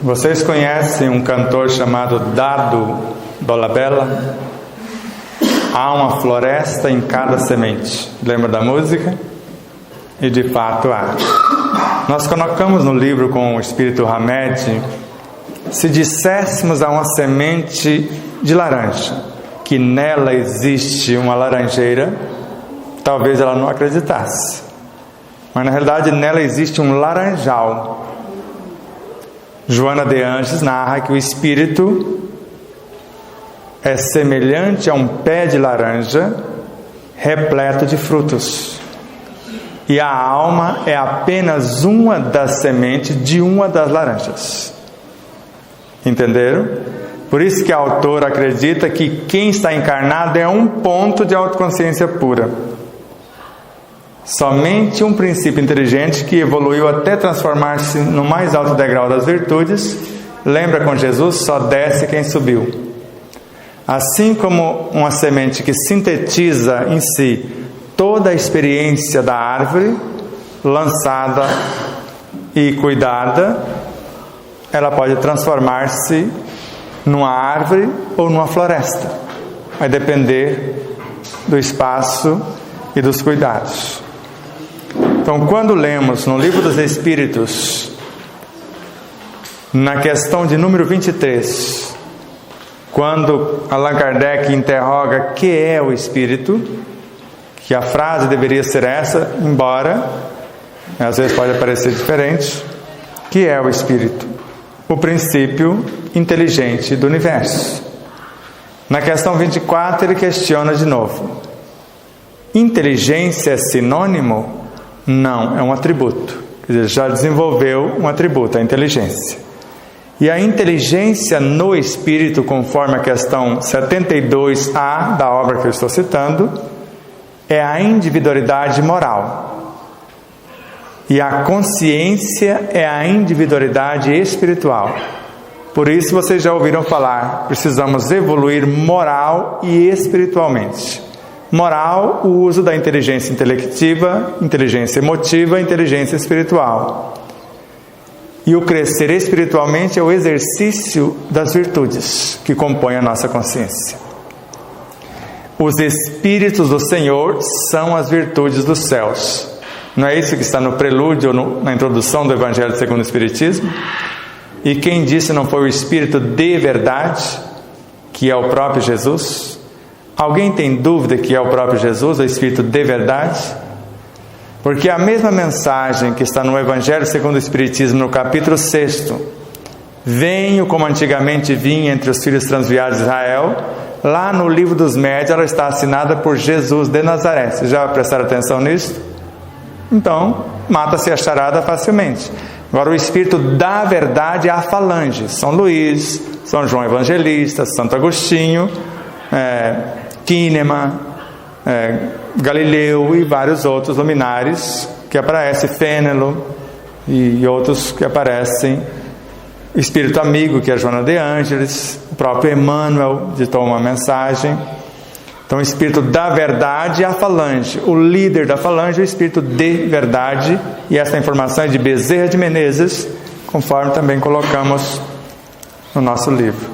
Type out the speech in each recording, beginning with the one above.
Vocês conhecem um cantor chamado Dado Dolabella? Há uma floresta em cada semente. Lembra da música? E de fato há. Nós colocamos no livro com o Espírito Hamed, se disséssemos a uma semente de laranja que nela existe uma laranjeira, talvez ela não acreditasse. Mas na realidade nela existe um laranjal. Joana de Anjos narra que o espírito é semelhante a um pé de laranja repleto de frutos. E a alma é apenas uma das sementes de uma das laranjas. Entenderam? Por isso que a autora acredita que quem está encarnado é um ponto de autoconsciência pura. Somente um princípio inteligente que evoluiu até transformar-se no mais alto degrau das virtudes, lembra com Jesus, só desce quem subiu. Assim como uma semente que sintetiza em si toda a experiência da árvore, lançada e cuidada, ela pode transformar-se numa árvore ou numa floresta. Vai depender do espaço e dos cuidados. Então, quando lemos no Livro dos Espíritos, na questão de número 23, quando Allan Kardec interroga o que é o Espírito, que a frase deveria ser essa, embora às vezes pode parecer diferente, que é o Espírito? O princípio inteligente do universo. Na questão 24 ele questiona de novo: inteligência é sinônimo? Não, é um atributo. Quer dizer, já desenvolveu um atributo, a inteligência. E a inteligência no espírito, conforme a questão 72A da obra que eu estou citando, é a individualidade moral. E a consciência é a individualidade espiritual. Por isso vocês já ouviram falar, precisamos evoluir moral e espiritualmente. Moral, o uso da inteligência intelectiva, inteligência emotiva, inteligência espiritual. E o crescer espiritualmente é o exercício das virtudes que compõem a nossa consciência. Os Espíritos do Senhor são as virtudes dos céus. Não é isso que está no prelúdio, na introdução do Evangelho segundo o Espiritismo? E quem disse não foi o Espírito de verdade, que é o próprio Jesus? Alguém tem dúvida que é o próprio Jesus, o Espírito de verdade? Porque a mesma mensagem que está no Evangelho segundo o Espiritismo, no capítulo 6, venho como antigamente vim entre os filhos transviados de Israel, lá no livro dos médiuns ela está assinada por Jesus de Nazaré. Vocês já prestaram atenção nisso? Então, mata-se a charada facilmente. Agora, o Espírito da verdade é a falange. São Luís, São João Evangelista, Santo Agostinho, Quínema, Galileu e vários outros luminares que aparecem, Fênelon e outros que aparecem, Espírito Amigo, que é Joana de Ângeles, o próprio Emmanuel ditou uma mensagem. Então, o Espírito da verdade é a falange, o líder da falange é o Espírito de verdade, e essa informação é de Bezerra de Menezes, conforme também colocamos no nosso livro.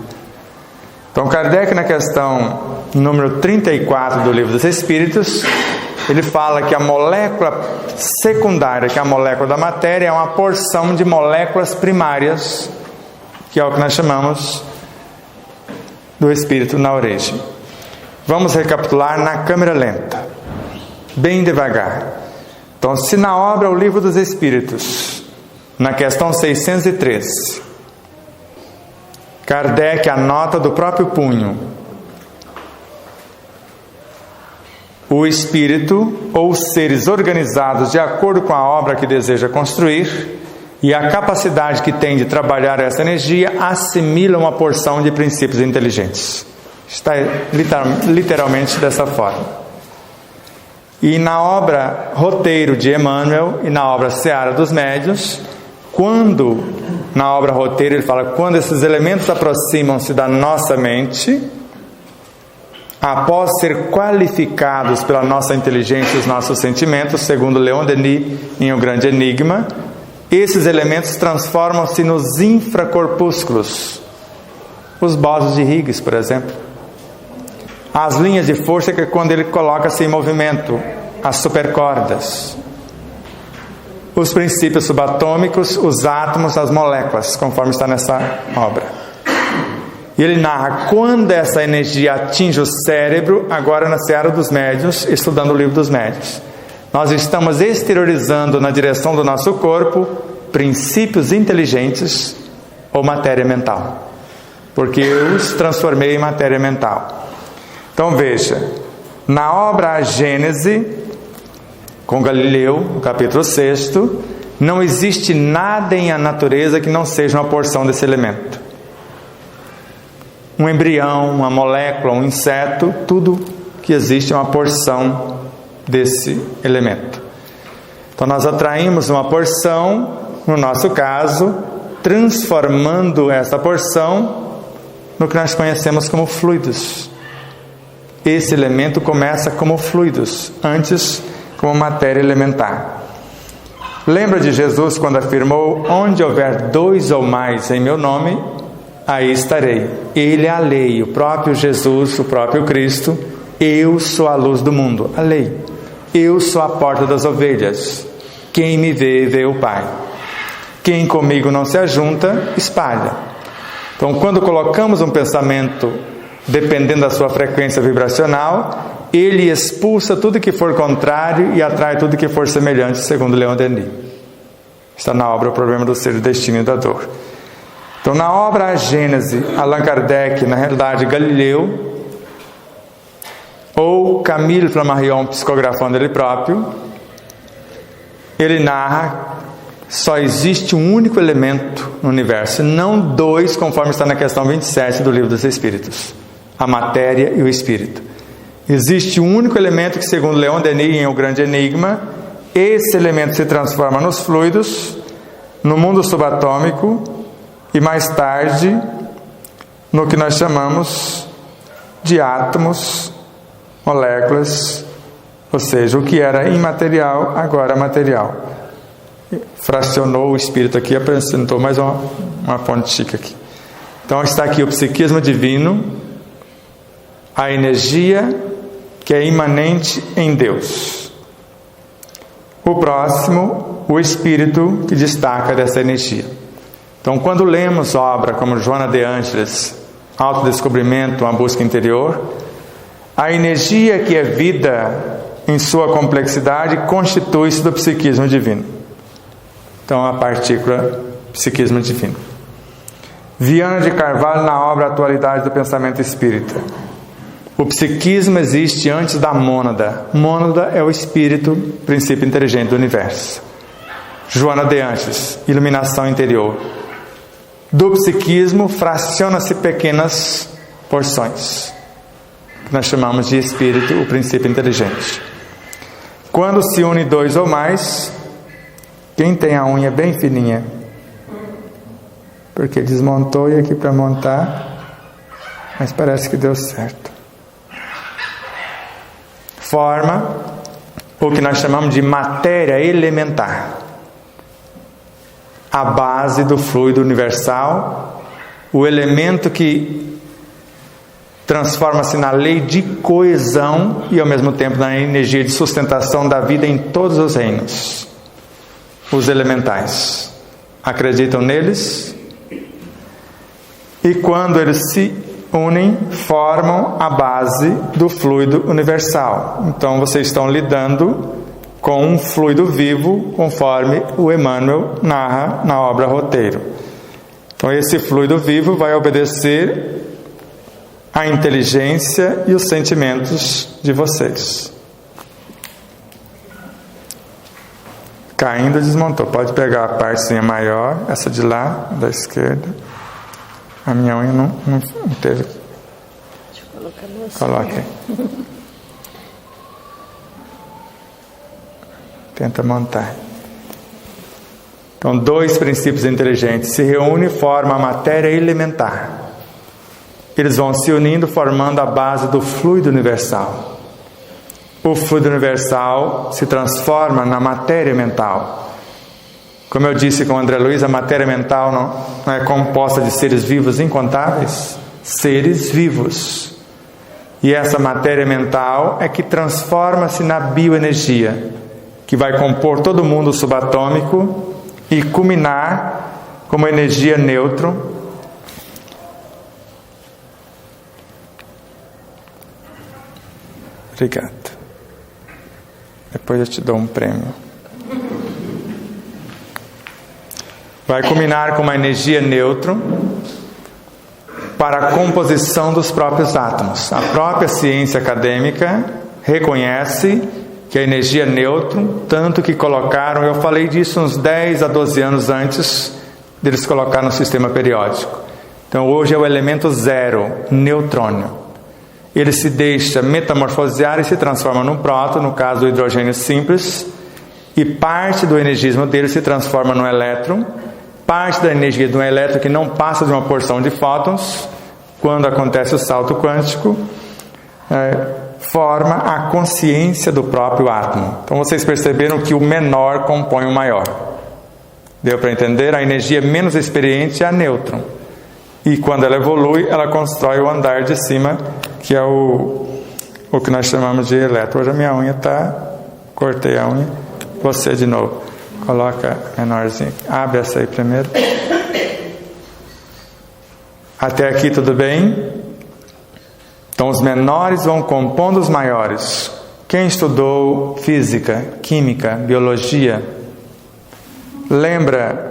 Então, Kardec, na questão número 34 do Livro dos Espíritos, ele fala que a molécula secundária, que é a molécula da matéria, é uma porção de moléculas primárias, que é o que nós chamamos do Espírito na origem. Vamos recapitular na câmera lenta, bem devagar. Então, se na obra O Livro dos Espíritos, na questão 613, Kardec anota do próprio punho: o espírito ou seres organizados de acordo com a obra que deseja construir e a capacidade que tem de trabalhar essa energia assimilam uma porção de princípios inteligentes. Está literalmente dessa forma. E na obra Roteiro de Emmanuel e na obra Seara dos Médiuns, quando na obra Roteiro ele fala, quando esses elementos aproximam-se da nossa mente, após ser qualificados pela nossa inteligência e os nossos sentimentos, segundo Leon Denis em O Grande Enigma, Esses elementos transformam-se nos infracorpúsculos. Os bósons de Higgs, por exemplo. As linhas de força, que é quando ele coloca-se em movimento. As supercordas. Os princípios subatômicos, os átomos, as moléculas, conforme está nessa obra. E ele narra quando essa energia atinge o cérebro, agora na seara dos médiuns, estudando o livro dos médiuns. Nós estamos exteriorizando na direção do nosso corpo princípios inteligentes ou matéria mental. Porque eu os transformei em matéria mental. Então veja, na obra A Gênese, com Galileu, no capítulo 6, não existe nada em a natureza que não seja uma porção desse elemento. Um embrião, uma molécula, um inseto, tudo que existe é uma porção desse elemento. Então nós atraímos uma porção, no nosso caso, transformando essa porção no que nós conhecemos como fluidos. Esse elemento começa como fluidos, antes como matéria elementar. Lembra de Jesus quando afirmou: onde houver 2 ou mais em meu nome, aí estarei. Ele é a lei, o próprio Jesus, o próprio Cristo. Eu sou a luz do mundo, a lei. Eu sou a porta das ovelhas. Quem me vê, vê o Pai. Quem comigo não se ajunta, espalha. Então, quando colocamos um pensamento dependendo da sua frequência vibracional, ele expulsa tudo que for contrário e atrai tudo que for semelhante, segundo Leon Denis. Está na obra O Problema do Ser, do Destino e da Dor. Então, na obra A Gênese, Allan Kardec, na realidade Galileu, ou Camille Flammarion psicografando ele próprio, ele narra: só existe um único elemento no universo, não 2, conforme está na questão 27 do Livro dos Espíritos: a matéria e o espírito. Existe um único elemento que, segundo Leon Denis em O Grande Enigma, esse elemento se transforma nos fluidos, no mundo subatômico e mais tarde no que nós chamamos de átomos, moléculas, ou seja, o que era imaterial agora é material. Fracionou o espírito aqui, apresentou mais uma ponte chique aqui. Então está aqui o psiquismo divino, a energia que é imanente em Deus. O próximo, o espírito que destaca dessa energia. Então, quando lemos obra como Joana de Ângeles, Autodescobrimento, uma busca interior, a energia que é vida em sua complexidade constitui-se do psiquismo divino. Então, a partícula psiquismo divino. Viana de Carvalho, na obra Atualidade do Pensamento Espírita. O psiquismo existe antes da mônada. Mônada é o espírito, princípio inteligente do universo. Joana de Ângeles, iluminação interior. Do psiquismo fraciona-se pequenas porções, que nós chamamos de espírito, o princípio inteligente. Quando se une 2 ou mais, quem tem a unha bem fininha? Porque desmontou e aqui para montar, mas parece que deu certo. Forma o que nós chamamos de matéria elementar, a base do fluido universal, o elemento que transforma-se na lei de coesão e ao mesmo tempo na energia de sustentação da vida em todos os reinos. Os elementais acreditam neles, e quando eles se unem, formam a base do fluido universal. Então vocês estão lidando com um fluido vivo, conforme o Emmanuel narra na obra Roteiro. Então esse fluido vivo vai obedecer à inteligência e os sentimentos de vocês. Caindo, desmontou. Pode pegar a partezinha maior, essa de lá, da esquerda. A minha unha não teve. Deixa eu colocar a mão. Coloque aí. Tenta montar. Então, 2 princípios inteligentes se reúnem e formam a matéria elementar. Eles vão se unindo, formando a base do fluido universal. O fluido universal se transforma na matéria mental. Como eu disse com o André Luiz, a matéria mental não é composta de seres vivos incontáveis? Seres vivos. E essa matéria mental é que transforma-se na bioenergia, que vai compor todo o mundo subatômico e culminar como energia nêutron. Obrigado. Depois eu te dou um prêmio. Vai culminar com uma energia nêutron para a composição dos próprios átomos. A própria ciência acadêmica reconhece que a energia nêutron, tanto que colocaram, eu falei disso uns 10 a 12 anos antes deles colocar no sistema periódico. Então hoje é o elemento zero, neutrônio. Ele se deixa metamorfosear e se transforma num próton, no caso do hidrogênio simples, e parte do energismo dele se transforma no elétron. Parte da energia de um elétron que não passa de uma porção de fótons, quando acontece o salto quântico, forma a consciência do próprio átomo. Então vocês perceberam que o menor compõe o maior. Deu para entender? A energia menos experiente é a nêutron. E quando ela evolui, ela constrói o andar de cima, que é o que nós chamamos de elétron. Hoje a minha unha está... Cortei a unha. Você de novo. Coloca menorzinho. Abre essa aí primeiro. Até aqui tudo bem? Então os menores vão compondo os maiores. Quem estudou física, química, biologia, lembra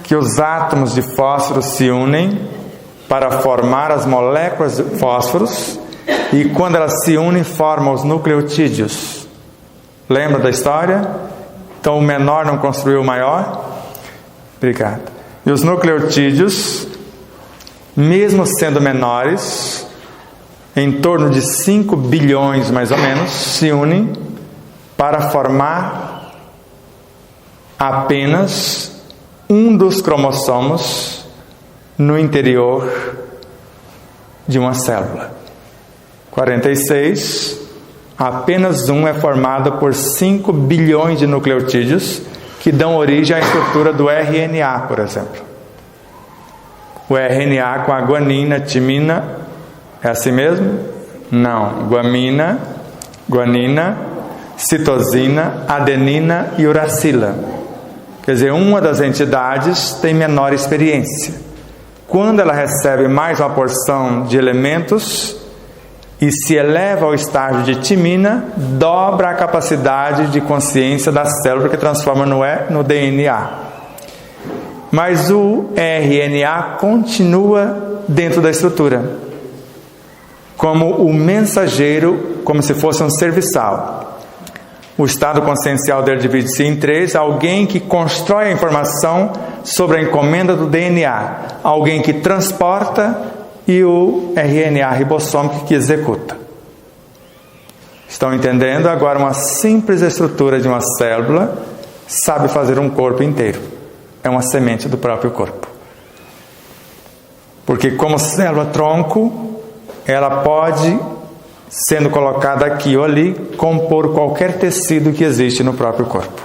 que os átomos de fósforo se unem para formar as moléculas de fósforos, e quando elas se unem formam os nucleotídeos. Lembra da história? Então o menor não construiu o maior? Obrigado. E os nucleotídeos, mesmo sendo menores, em torno de 5 bilhões mais ou menos, se unem para formar apenas um dos cromossomos no interior de uma célula. 46, apenas um é formado por 5 bilhões de nucleotídeos que dão origem à estrutura do RNA, por exemplo. O RNA com a guanina, timina, é assim mesmo? Não. Guanina, citosina, adenina e uracila. Quer dizer, uma das entidades tem menor experiência. Quando ela recebe mais uma porção de elementos e se eleva ao estágio de timina, dobra a capacidade de consciência da célula, que transforma no DNA. Mas o RNA continua dentro da estrutura, como o mensageiro, como se fosse um serviçal. O estado consciencial dele divide-se em 3: alguém que constrói a informação sobre a encomenda do DNA, alguém que transporta, e o RNA ribossômico que executa. Estão entendendo? Agora, uma simples estrutura de uma célula sabe fazer um corpo inteiro. É uma semente do próprio corpo. Porque como célula-tronco, ela pode, sendo colocada aqui ou ali, compor qualquer tecido que existe no próprio corpo.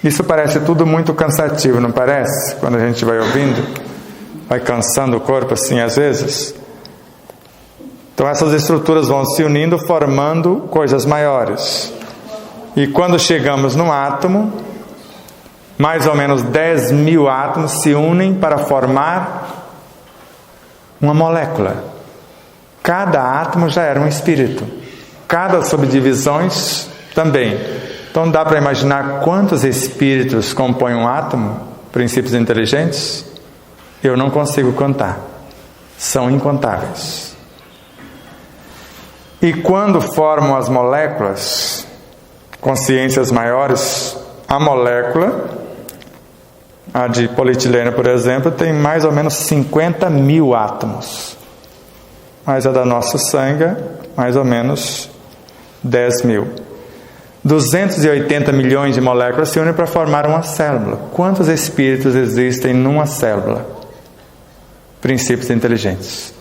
Isso parece tudo muito cansativo, não parece? Quando a gente vai ouvindo, vai cansando o corpo assim às vezes. Então essas estruturas vão se unindo, formando coisas maiores. E quando chegamos no átomo, mais ou menos 10 mil átomos se unem para formar uma molécula. Cada átomo já era um espírito. Cada subdivisões também. Então dá para imaginar quantos espíritos compõem um átomo? Princípios inteligentes? Eu não consigo contar. São incontáveis. E quando formam as moléculas, consciências maiores, a molécula, a de polietileno, por exemplo, tem mais ou menos 50 mil átomos. Mas a da nosso sangue, mais ou menos 10 mil. 280 milhões de moléculas se unem para formar uma célula. Quantos espíritos existem numa célula? Princípios inteligentes.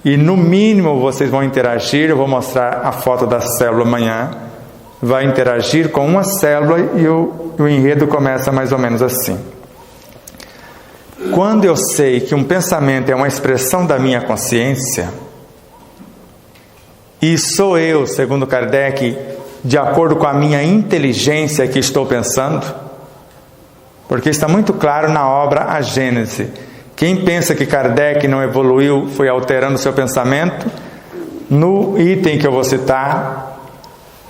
E no mínimo vocês vão interagir, eu vou mostrar a foto da célula amanhã, vai interagir com uma célula e o o enredo começa mais ou menos assim. Quando eu sei que um pensamento é uma expressão da minha consciência, e sou eu, segundo Kardec, de acordo com a minha inteligência que estou pensando, porque está muito claro na obra A Gênese. Quem pensa que Kardec não evoluiu, foi alterando seu pensamento, no item que eu vou citar,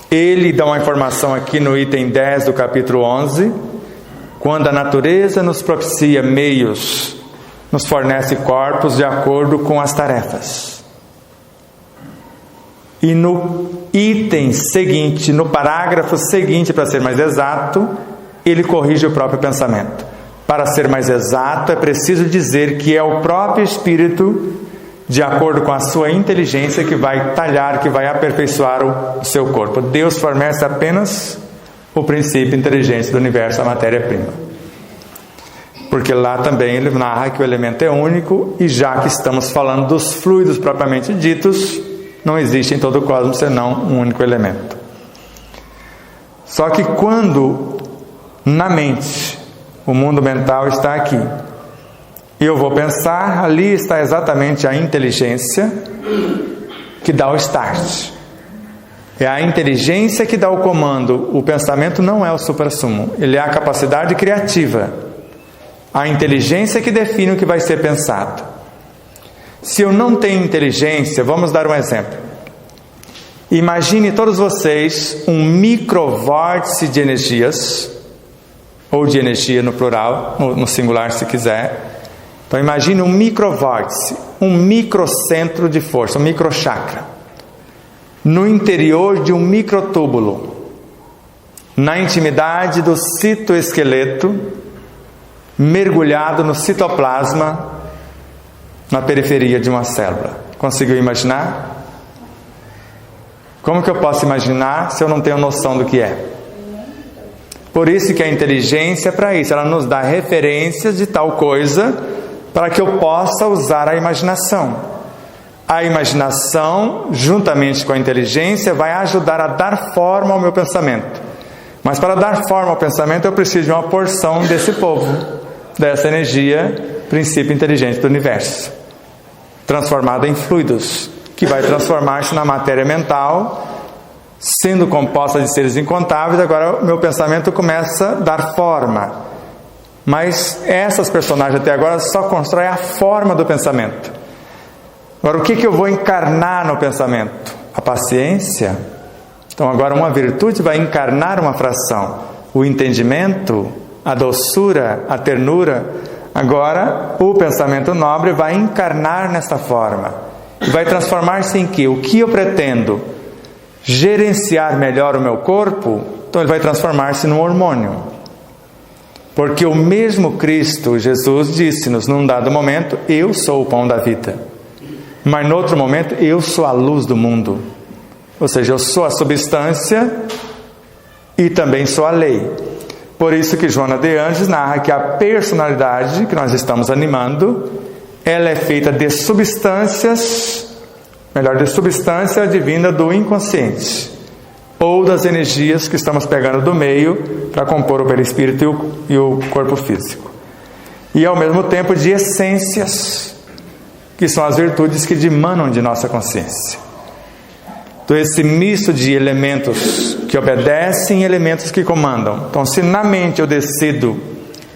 ele dá uma informação aqui no item 10 do capítulo 11, quando a natureza nos propicia meios, nos fornece corpos de acordo com as tarefas. E no item seguinte, no parágrafo seguinte, para ser mais exato, ele corrige o próprio pensamento. Para ser mais exato, é preciso dizer que é o próprio espírito, de acordo com a sua inteligência, que vai talhar, que vai aperfeiçoar o seu corpo. Deus fornece apenas o princípio inteligente do universo, a matéria-prima. Porque lá também ele narra que o elemento é único, e já que estamos falando dos fluidos propriamente ditos, não existe em todo o cosmos senão um único elemento. Só que quando na mente o mundo mental está aqui, eu vou pensar, ali está exatamente a inteligência que dá o start. É a inteligência que dá o comando. O pensamento não é o suprassumo, ele é a capacidade criativa. A inteligência que define o que vai ser pensado. Se eu não tenho inteligência, vamos dar um exemplo. Imagine todos vocês um microvórtice de energias, ou de energia no plural, no singular se quiser. Então imagine um microvórtice, um microcentro de força, um microchakra, no interior de um microtúbulo, na intimidade do citoesqueleto, mergulhado no citoplasma, na periferia de uma célula. Conseguiu imaginar? Como que eu posso imaginar se eu não tenho noção do que é? Por isso que a inteligência é para isso, ela nos dá referências de tal coisa para que eu possa usar a imaginação. A imaginação, juntamente com a inteligência, vai ajudar a dar forma ao meu pensamento. Mas para dar forma ao pensamento eu preciso de uma porção desse povo, dessa energia, princípio inteligente do universo, transformada em fluidos, que vai transformar-se na matéria mental, sendo composta de seres incontáveis. Agora o meu pensamento começa a dar forma. Mas essas personagens até agora só constroem a forma do pensamento. Agora o que eu vou encarnar no pensamento? A paciência. Então agora uma virtude vai encarnar uma fração. O entendimento, a doçura, a ternura. Agora o pensamento nobre vai encarnar nesta forma. E vai transformar-se em quê? O que eu pretendo? Gerenciar melhor o meu corpo? Então ele vai transformar-se num hormônio. Porque o mesmo Cristo, Jesus, disse-nos num dado momento: eu sou o pão da vida. Mas no outro momento, eu sou a luz do mundo. Ou seja, eu sou a substância e também sou a lei. Por isso que Joana de Anjos narra que a personalidade que nós estamos animando, ela é feita de substâncias, de substância advinda do inconsciente, ou das energias que estamos pegando do meio para compor o perispírito e o corpo físico. E ao mesmo tempo de essências, que são as virtudes que dimanam de nossa consciência. Então esse misto de elementos que obedecem e elementos que comandam. Então se na mente eu decido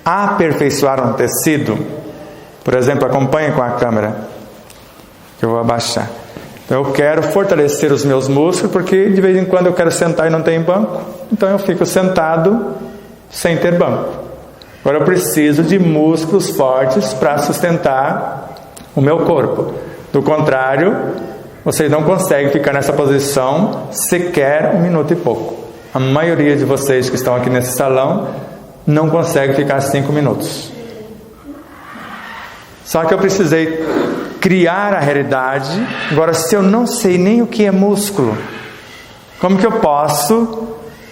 aperfeiçoar um tecido, por exemplo, acompanhe com a câmera, que eu vou abaixar. Então eu quero fortalecer os meus músculos, porque de vez em quando eu quero sentar e não tem banco, então eu fico sentado sem ter banco. Agora eu preciso de músculos fortes para sustentar o meu corpo. Do contrário, vocês não conseguem ficar nessa posição sequer 1 minuto e pouco. A maioria de vocês que estão aqui nesse salão não consegue ficar 5 minutos. Só que eu precisei criar a realidade. Agora, se eu não sei nem o que é músculo, como que eu posso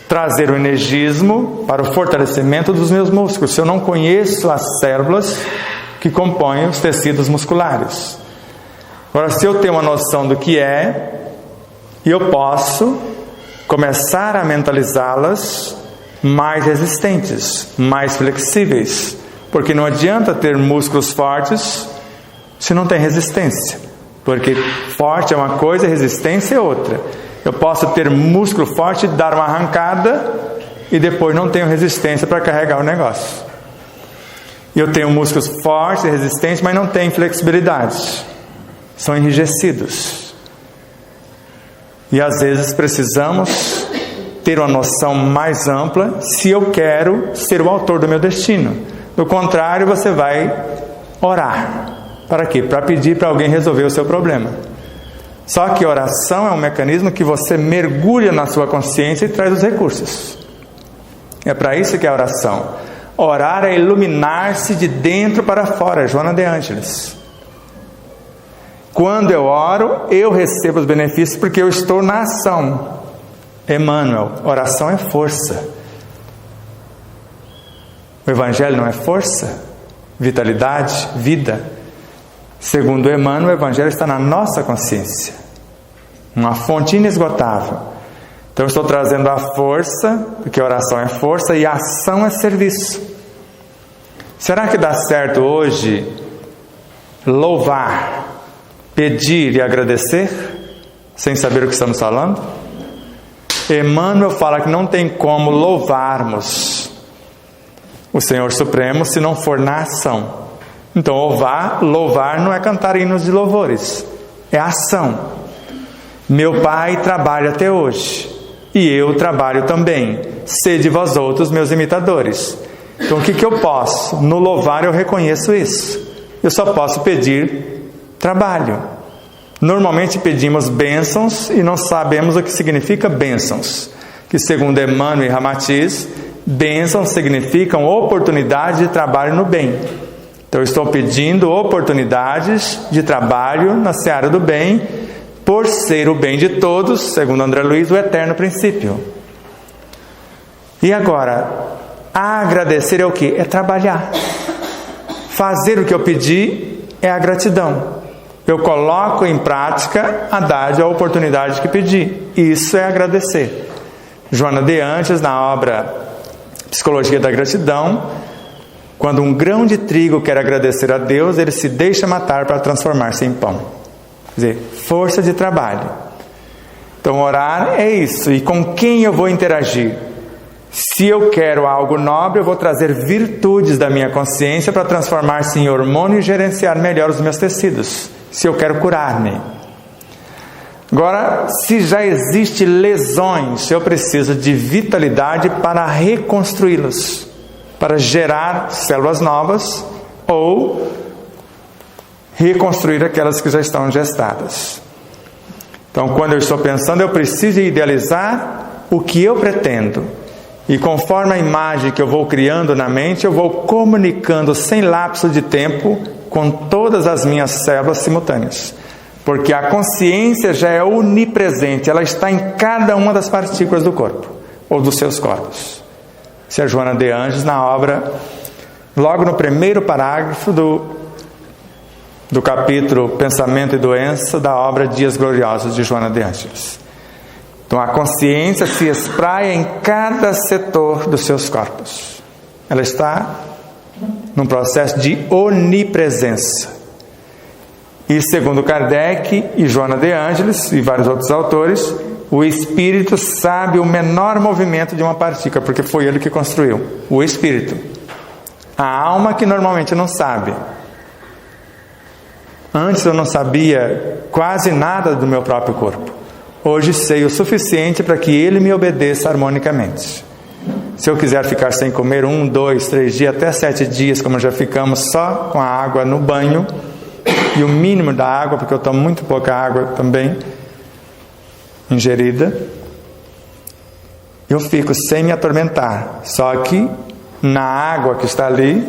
trazer o energismo para o fortalecimento dos meus músculos, se eu não conheço as células que compõem os tecidos musculares? Agora, se eu tenho uma noção do que é, eu posso começar a mentalizá-las mais resistentes, mais flexíveis. Porque não adianta ter músculos fortes se não tem resistência. Porque forte é uma coisa e resistência é outra. Eu posso ter músculo forte, dar uma arrancada e depois não tenho resistência para carregar o negócio. Eu tenho músculos fortes e resistentes, mas não tenho flexibilidade. São enrijecidos. E às vezes precisamos ter uma noção mais ampla se eu quero ser o autor do meu destino. Do contrário, você vai orar. Para quê? Para pedir para alguém resolver o seu problema. Só que oração é um mecanismo que você mergulha na sua consciência e traz os recursos. É para isso que é a oração. Orar é iluminar-se de dentro para fora. Joana de Ângeles. Quando eu oro, eu recebo os benefícios porque eu estou na ação. Emmanuel, oração é força. O Evangelho não é força, vitalidade, vida. Segundo Emmanuel, o Evangelho está na nossa consciência, uma fonte inesgotável. Então eu estou trazendo a força, porque a oração é força e a ação é serviço. Será que dá certo hoje louvar, pedir e agradecer, sem saber o que estamos falando? Emmanuel fala que não tem como louvarmos o Senhor Supremo se não for na ação. Então louvar não é cantar hinos de louvores, é ação. Meu Pai trabalha até hoje, e eu trabalho também. Sede vós outros meus imitadores. Então o que eu posso? No louvar eu reconheço isso. Eu só posso pedir trabalho. Normalmente pedimos bênçãos e não sabemos o que significa bênçãos. Que segundo Emmanuel e Ramatiz, bênçãos significam oportunidade de trabalho no bem. Então eu estou pedindo oportunidades de trabalho na seara do bem, por ser o bem de todos, segundo André Luiz, o eterno princípio. E agora, agradecer é o quê? É trabalhar. Fazer o que eu pedi é a gratidão. Eu coloco em prática a dádiva, a oportunidade que pedi. Isso é agradecer. Joana de Ângeles, na obra Psicologia da Gratidão, quando um grão de trigo quer agradecer a Deus, ele se deixa matar para transformar-se em pão. Quer dizer, força de trabalho. Então orar é isso. E com quem eu vou interagir? Se eu quero algo nobre, eu vou trazer virtudes da minha consciência para transformar-se em hormônio e gerenciar melhor os meus tecidos. Se eu quero curar-me. Agora, se já existe lesões, eu preciso de vitalidade para reconstruí-los, para gerar células novas ou reconstruir aquelas que já estão gestadas. Então, quando eu estou pensando, eu preciso idealizar o que eu pretendo. E conforme a imagem que eu vou criando na mente, eu vou comunicando sem lapso de tempo com todas as minhas células simultâneas. Porque a consciência já é onipresente, ela está em cada uma das partículas do corpo, ou dos seus corpos. Isso é Joana de Ângeles na obra, logo no primeiro parágrafo do capítulo Pensamento e Doença, da obra Dias Gloriosos de Joana de Ângeles. Então a consciência se espraia em cada setor dos seus corpos. Ela está num processo de onipresença. E segundo Kardec e Joana de Ângeles e vários outros autores, o espírito sabe o menor movimento de uma partícula, porque foi ele que construiu. O espírito. A alma que normalmente não sabe. Antes eu não sabia quase nada do meu próprio corpo. Hoje sei o suficiente para que ele me obedeça harmonicamente. Se eu quiser ficar sem comer 1, 2, 3 dias, até 7 dias, como já ficamos só com a água no banho, e o mínimo da água, porque eu tomo muito pouca água também ingerida, eu fico sem me atormentar. Só que na água que está ali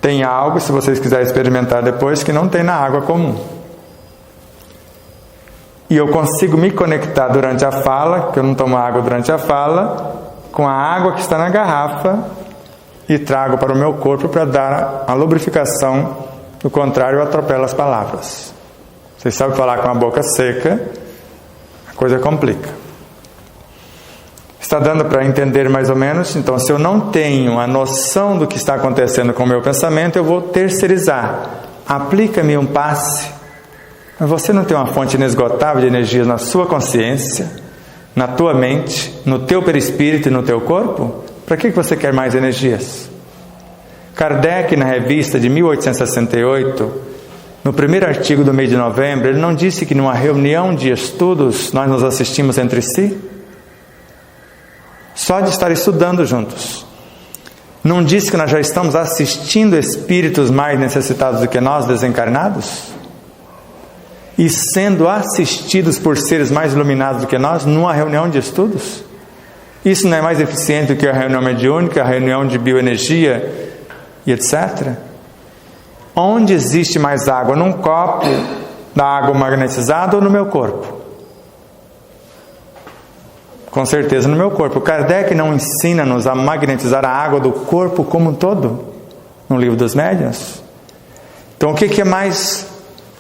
tem algo, se vocês quiserem experimentar depois, que não tem na água comum. E eu consigo me conectar durante a fala, que eu não tomo água durante a fala, com a água que está na garrafa e trago para o meu corpo para dar a lubrificação. Do contrário, eu atropelo as palavras. Vocês sabem falar com a boca seca, a coisa complica. Está dando para entender mais ou menos? Então, se eu não tenho a noção do que está acontecendo com o meu pensamento, eu vou terceirizar. Aplica-me um passe. Mas você não tem uma fonte inesgotável de energias na sua consciência, na tua mente, no teu perispírito e no teu corpo? Para que você quer mais energias? Kardec, na revista de 1868, no primeiro artigo do mês de novembro, ele não disse que numa reunião de estudos nós nos assistimos entre si? Só de estar estudando juntos. Não disse que nós já estamos assistindo espíritos mais necessitados do que nós, desencarnados? E sendo assistidos por seres mais iluminados do que nós, numa reunião de estudos? Isso não é mais eficiente do que a reunião mediúnica, a reunião de bioenergia e etc.? Onde existe mais água? Num copo da água magnetizada ou no meu corpo? Com certeza no meu corpo. Kardec não ensina-nos a magnetizar a água do corpo como um todo, no Livro dos Médiuns. Então o que é mais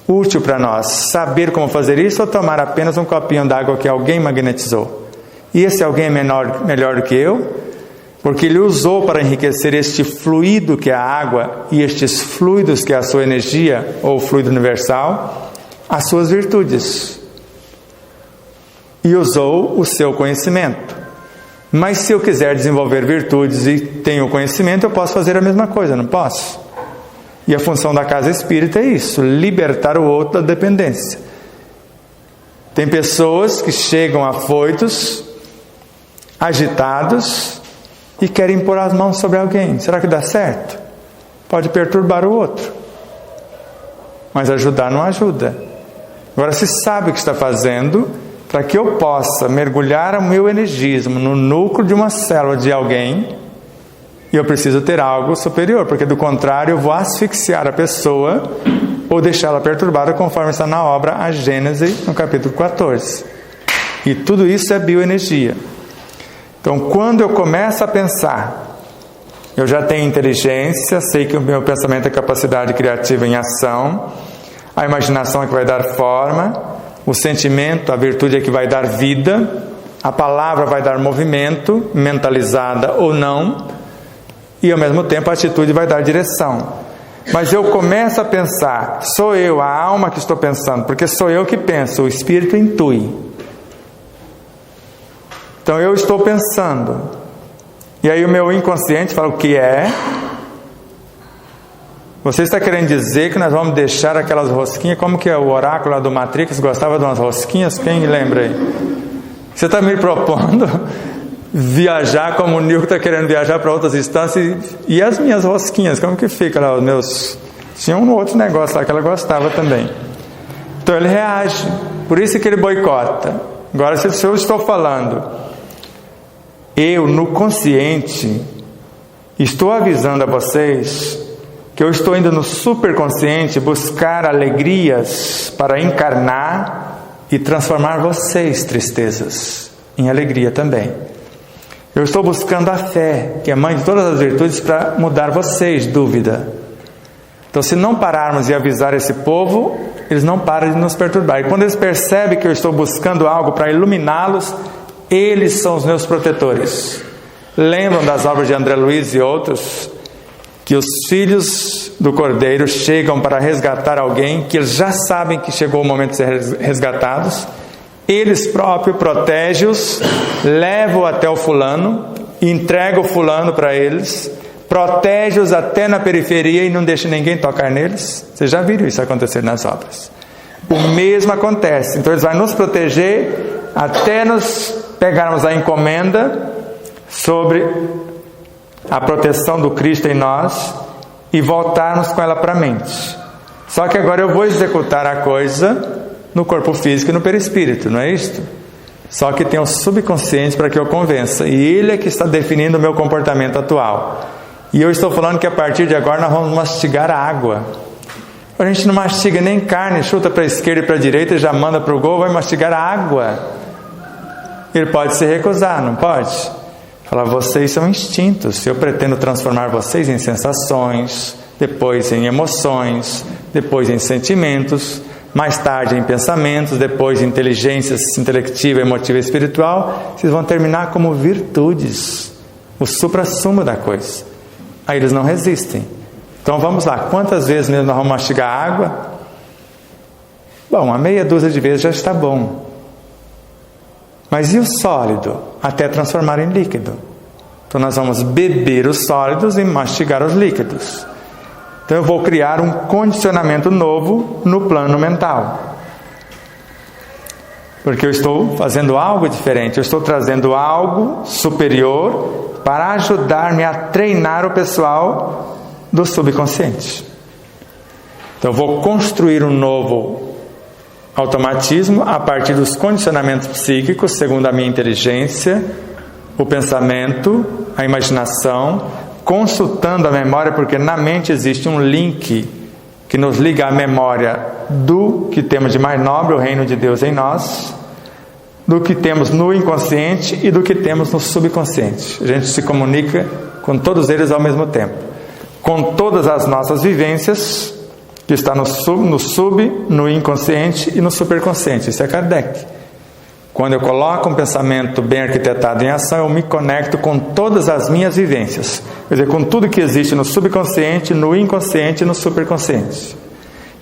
útil para nós? Saber como fazer isso ou tomar apenas um copinho d'água que alguém magnetizou? E esse alguém é melhor do que eu? Porque ele usou para enriquecer este fluido que é a água e estes fluidos que é a sua energia, ou fluido universal, as suas virtudes. E usou o seu conhecimento. Mas se eu quiser desenvolver virtudes e tenho conhecimento, eu posso fazer a mesma coisa, não posso? E a função da casa espírita é isso, libertar o outro da dependência. Tem pessoas que chegam afoitos, agitados, e querem pôr as mãos sobre alguém. Será que dá certo? Pode perturbar o outro. Mas ajudar não ajuda. Agora, se sabe o que está fazendo, para que eu possa mergulhar o meu energismo no núcleo de uma célula de alguém, eu preciso ter algo superior, porque do contrário eu vou asfixiar a pessoa ou deixá-la perturbada, conforme está na obra A Gênese, no capítulo 14. E tudo isso é bioenergia. Então, quando eu começo a pensar, eu já tenho inteligência, sei que o meu pensamento é capacidade criativa em ação, a imaginação é que vai dar forma, o sentimento, a virtude é que vai dar vida, a palavra vai dar movimento, mentalizada ou não, e ao mesmo tempo a atitude vai dar direção. Mas eu começo a pensar, sou eu, a alma que estou pensando, porque sou eu que penso, o espírito intui. Então eu estou pensando, e aí o meu inconsciente fala, o que é? Você está querendo dizer que nós vamos deixar aquelas rosquinhas, como que é o oráculo lá do Matrix, gostava de umas rosquinhas? Quem lembra aí? Você está me propondo viajar como o Nilton está querendo viajar para outras instâncias, e as minhas rosquinhas, como que fica lá, os meus... Tinha um outro negócio lá que ela gostava também. Então ele reage, por isso que ele boicota. Agora, se eu estou falando, eu no consciente estou avisando a vocês que eu estou indo no superconsciente buscar alegrias para encarnar e transformar vocês, tristezas, em alegria também. Eu estou buscando a fé, que é a mãe de todas as virtudes, para mudar vocês, dúvida. Então, se não pararmos e avisar esse povo, eles não param de nos perturbar. E quando eles percebem que eu estou buscando algo para iluminá-los, eles são os meus protetores. Lembram das obras de André Luiz e outros, que os filhos do Cordeiro chegam para resgatar alguém, que eles já sabem que chegou o momento de ser resgatados, eles próprios protegem-os, levam até o fulano, entregam o fulano para eles, protege-os até na periferia e não deixa ninguém tocar neles. Vocês já viram isso acontecer nas obras. O mesmo acontece. Então eles vão nos proteger até nos pegarmos a encomenda sobre a proteção do Cristo em nós e voltarmos com ela para a mente. Só que agora eu vou executar a coisa no corpo físico e no perispírito, não é isto? Só que tem um subconsciente para que eu convença, e ele é que está definindo o meu comportamento atual. E eu estou falando que a partir de agora nós vamos mastigar a água. A gente não mastiga nem carne, chuta para a esquerda e para a direita e já manda para o gol, vai mastigar a água. Ele pode se recusar, não pode? Falar, vocês são instintos, eu pretendo transformar vocês em sensações, depois em emoções, depois em sentimentos, mais tarde em pensamentos, depois em inteligências intelectiva, emotiva e espiritual, vocês vão terminar como virtudes, o suprassumo da coisa. Aí eles não resistem. Então vamos lá, quantas vezes mesmo nós vamos mastigar água? Bom, uma meia dúzia de vezes já está bom. Mas e o sólido? Até transformar em líquido. Então nós vamos beber os sólidos e mastigar os líquidos. Então eu vou criar um condicionamento novo no plano mental. Porque eu estou fazendo algo diferente, eu estou trazendo algo superior para ajudar-me a treinar o pessoal do subconsciente. Então eu vou construir um novo automatismo a partir dos condicionamentos psíquicos, segundo a minha inteligência, o pensamento, a imaginação, consultando a memória, porque na mente existe um link que nos liga à memória do que temos de mais nobre, o reino de Deus em nós, do que temos no inconsciente e do que temos no subconsciente. A gente se comunica com todos eles ao mesmo tempo, com todas as nossas vivências, que está no sub, no inconsciente e no superconsciente. Isso é Kardec. Quando eu coloco um pensamento bem arquitetado em ação, eu me conecto com todas as minhas vivências. Quer dizer, com tudo que existe no subconsciente, no inconsciente e no superconsciente.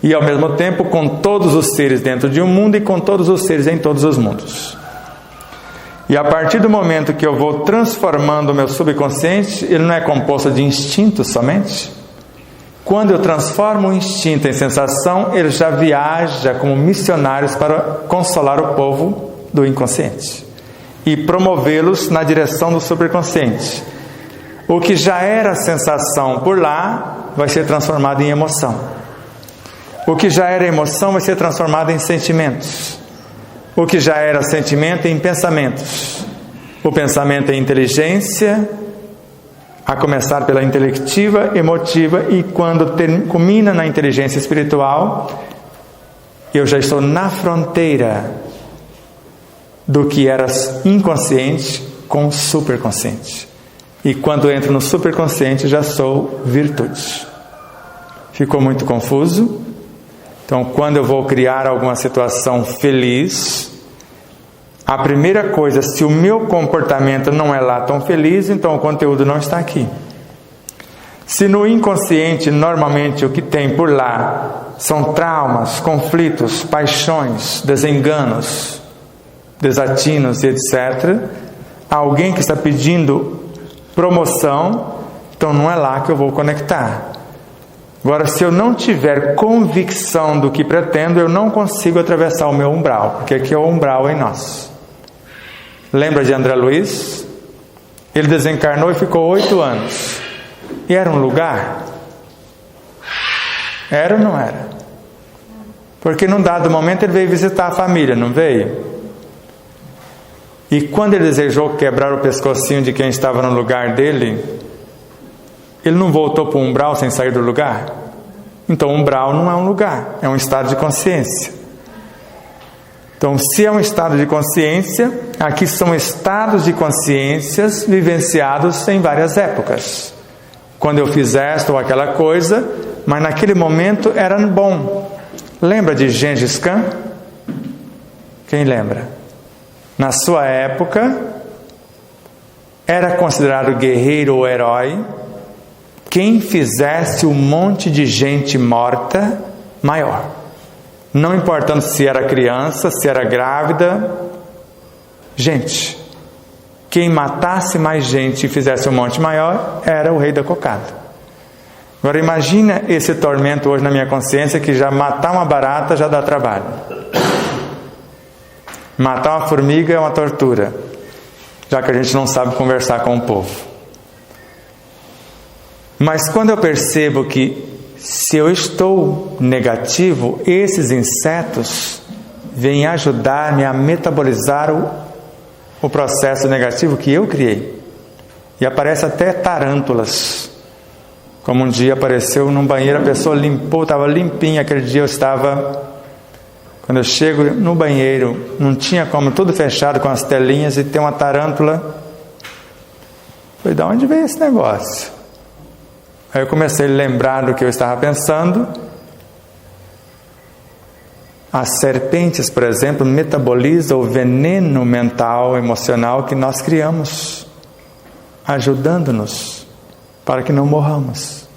E ao mesmo tempo com todos os seres dentro de um mundo e com todos os seres em todos os mundos. E a partir do momento que eu vou transformando o meu subconsciente, ele não é composto de instintos somente. Quando eu transformo o instinto em sensação, ele já viaja como missionários para consolar o povo do inconsciente e promovê-los na direção do superconsciente. O que já era sensação por lá vai ser transformado em emoção. O que já era emoção vai ser transformado em sentimentos. O que já era sentimento em pensamentos. O pensamento é inteligência, a começar pela intelectiva, emotiva, e quando culmina na inteligência espiritual, eu já estou na fronteira do que era inconsciente com superconsciente. E quando entro no superconsciente, já sou virtude. Ficou muito confuso? Então, quando eu vou criar alguma situação feliz, a primeira coisa, se o meu comportamento não é lá tão feliz, então o conteúdo não está aqui. Se no inconsciente, normalmente o que tem por lá são traumas, conflitos, paixões, desenganos, desatinos e etc., alguém que está pedindo promoção, então não é lá que eu vou conectar. Agora, se eu não tiver convicção do que pretendo, eu não consigo atravessar o meu umbral, porque aqui é o umbral em nós. Lembra de André Luiz? Ele desencarnou e ficou 8 anos. E era um lugar? Era ou não era? Porque num dado momento ele veio visitar a família, não veio? E quando ele desejou quebrar o pescocinho de quem estava no lugar dele, ele não voltou para o umbral sem sair do lugar? Então o umbral não é um lugar, é um estado de consciência. Então, se é um estado de consciência, aqui são estados de consciências vivenciados em várias épocas. Quando eu fiz esta ou aquela coisa, mas naquele momento era bom. Lembra de Gengis Khan? Quem lembra? Na sua época, era considerado guerreiro ou herói quem fizesse um monte de gente morta maior. Não importando se era criança, se era grávida, gente. Quem matasse mais gente e fizesse um monte maior era o rei da cocada. Agora imagina esse tormento hoje na minha consciência, que já matar uma barata já dá trabalho. Matar uma formiga é uma tortura, já que a gente não sabe conversar com o povo. Mas quando eu percebo que se eu estou negativo, esses insetos vêm ajudar-me a metabolizar o processo negativo que eu criei. E aparece até tarântulas. Como um dia apareceu num banheiro, a pessoa limpou, estava limpinha. Aquele dia eu estava... Quando eu chego no banheiro, não tinha como, tudo fechado com as telinhas, e tem uma tarântula. Falei, de onde veio esse negócio? Aí eu comecei a lembrar do que eu estava pensando. As serpentes, por exemplo, metabolizam o veneno mental, emocional que nós criamos, ajudando-nos para que não morramos.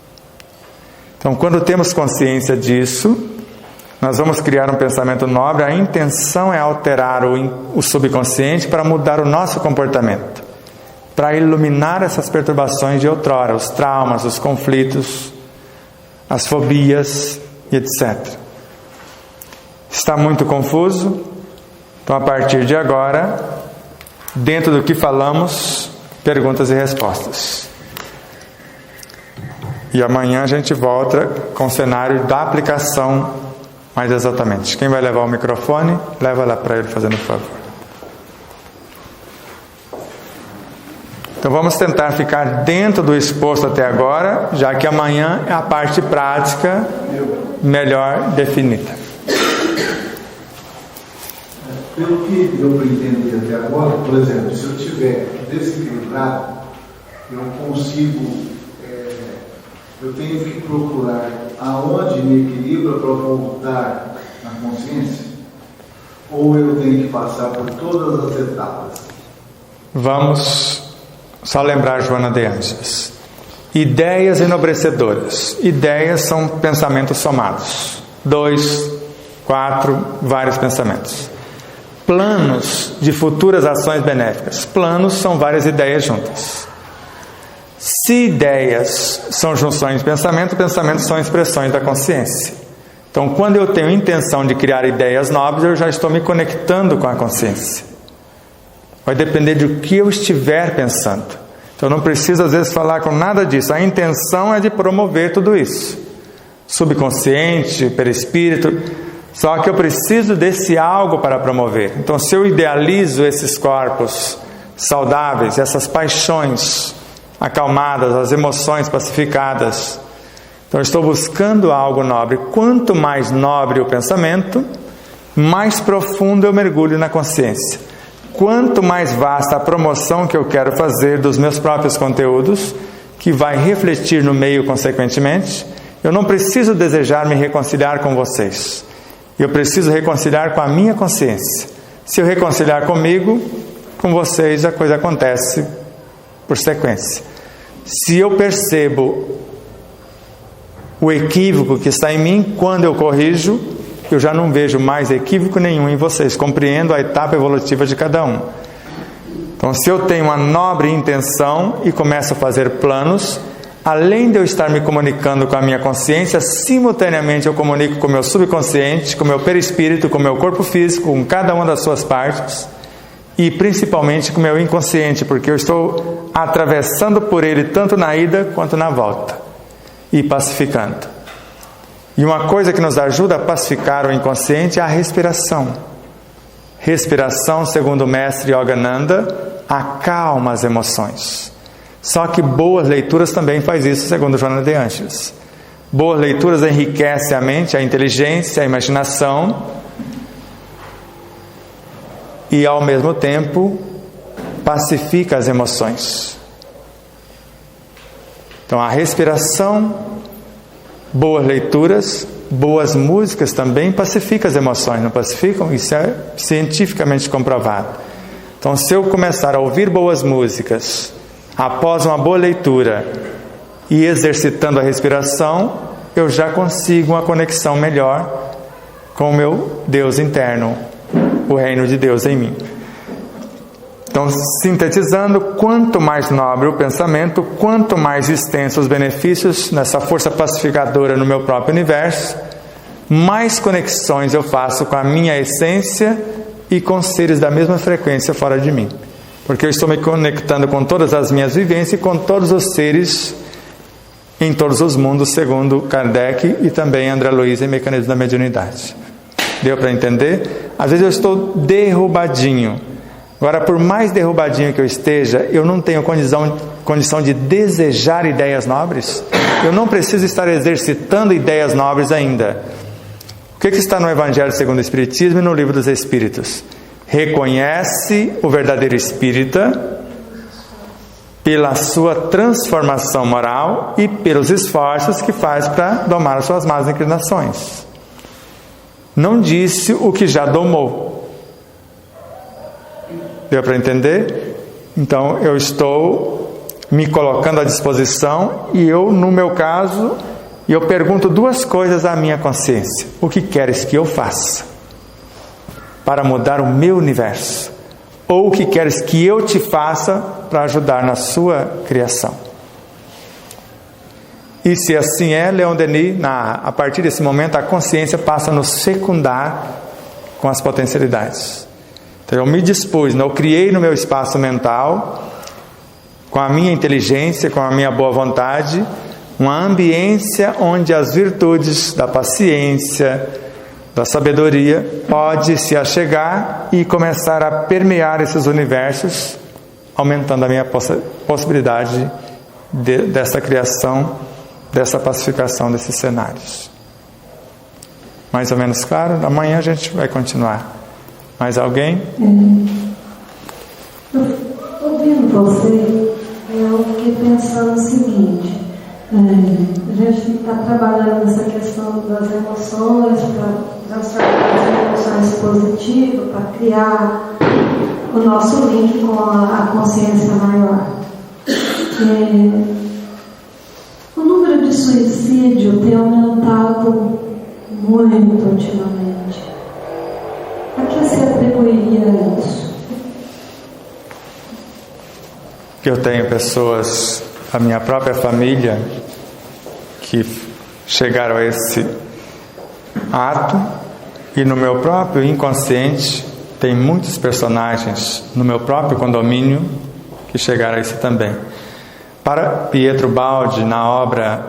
Então, quando temos consciência disso, nós vamos criar um pensamento nobre. A intenção é alterar o subconsciente para mudar o nosso comportamento, para iluminar essas perturbações de outrora, os traumas, os conflitos, as fobias e etc. Está muito confuso? Então, a partir de agora, dentro do que falamos, perguntas e respostas. E amanhã a gente volta com o cenário da aplicação mais exatamente. Quem vai levar o microfone, leva lá para ele, fazendo favor. Então vamos tentar ficar dentro do exposto até agora, já que amanhã é a parte prática melhor definida. Pelo que deu para entender até agora, por exemplo, se eu estiver desequilibrado, eu consigo, eu tenho que procurar aonde me equilibra para voltar na consciência? Ou eu tenho que passar por todas as etapas? Vamos só lembrar Joana de Ângeles. Ideias enobrecedoras. Ideias são pensamentos somados. 2, 4, vários pensamentos. Planos de futuras ações benéficas. Planos são várias ideias juntas. Se ideias são junções de pensamento, pensamentos são expressões da consciência. Então, quando eu tenho intenção de criar ideias nobres, eu já estou me conectando com a consciência. Vai depender do que eu estiver pensando. Então, eu não preciso, às vezes, falar com nada disso. A intenção é de promover tudo isso. Subconsciente, perispírito. Só que eu preciso desse algo para promover. Então, se eu idealizo esses corpos saudáveis, essas paixões acalmadas, as emoções pacificadas, então eu estou buscando algo nobre. Quanto mais nobre o pensamento, mais profundo eu mergulho na consciência. Quanto mais vasta a promoção que eu quero fazer dos meus próprios conteúdos, que vai refletir no meio consequentemente, eu não preciso desejar me reconciliar com vocês. Eu preciso reconciliar com a minha consciência. Se eu reconciliar comigo, com vocês, a coisa acontece por sequência. Se eu percebo o equívoco que está em mim, quando eu corrijo, eu já não vejo mais equívoco nenhum em vocês. Compreendo a etapa evolutiva de cada um. Então, se eu tenho uma nobre intenção e começo a fazer planos, além de eu estar me comunicando com a minha consciência, simultaneamente eu comunico com o meu subconsciente, com o meu perispírito, com o meu corpo físico, com cada uma das suas partes, e principalmente com o meu inconsciente, porque eu estou atravessando por ele tanto na ida quanto na volta, e pacificando. E uma coisa que nos ajuda a pacificar o inconsciente é a respiração. Respiração, segundo o mestre Yogananda, acalma as emoções. Só que boas leituras também faz isso, segundo Joana de Ângeles. Boas leituras enriquecem a mente, a inteligência, a imaginação, e ao mesmo tempo pacifica as emoções. Então a respiração, boas leituras, boas músicas também pacificam as emoções, não pacificam? Isso é cientificamente comprovado. Então, se eu começar a ouvir boas músicas após uma boa leitura e exercitando a respiração, eu já consigo uma conexão melhor com o meu Deus interno, o reino de Deus em mim. Então, sintetizando, quanto mais nobre o pensamento, quanto mais extensos os benefícios nessa força pacificadora no meu próprio universo, mais conexões eu faço com a minha essência e com seres da mesma frequência fora de mim. Porque eu estou me conectando com todas as minhas vivências e com todos os seres em todos os mundos, segundo Kardec e também André Luiz em Mecanismo da Mediunidade. Deu para entender? Às vezes eu estou derrubadinho. Agora, por mais derrubadinho que eu esteja, eu não tenho condição de desejar ideias nobres. Eu não preciso estar exercitando ideias nobres ainda. O que está no Evangelho segundo o Espiritismo e no Livro dos Espíritos? Reconhece o verdadeiro espírita pela sua transformação moral e pelos esforços que faz para domar as suas más inclinações. não disse o que já domou. Deu para entender? Então eu estou me colocando à disposição e eu, no meu caso, eu pergunto duas coisas à minha consciência: o que queres que eu faça para mudar o meu universo? Ou o que queres que eu te faça para ajudar na sua criação? E se assim é, Leon Denis, a partir desse momento, a consciência passa a nos secundar com as potencialidades. Então eu me dispus, eu criei no meu espaço mental, com a minha inteligência, com a minha boa vontade, uma ambiência onde as virtudes da paciência, da sabedoria, pode se achegar e começar a permear esses universos, aumentando a minha possibilidade dessa criação, dessa pacificação desses cenários. Mais ou menos claro? Amanhã a gente vai continuar. Mais alguém? Ouvindo você, eu fiquei pensando o seguinte: a gente está trabalhando nessa questão das emoções, para transformar as emoções positivas, para criar o nosso link com a consciência maior. O número de suicídio tem aumentado muito ultimamente. A que se atribuiria isso? Eu tenho pessoas, a minha própria família, que chegaram a esse ato, e no meu próprio inconsciente tem muitos personagens no meu próprio condomínio que chegaram a isso também. Para Pietro Baldi, na obra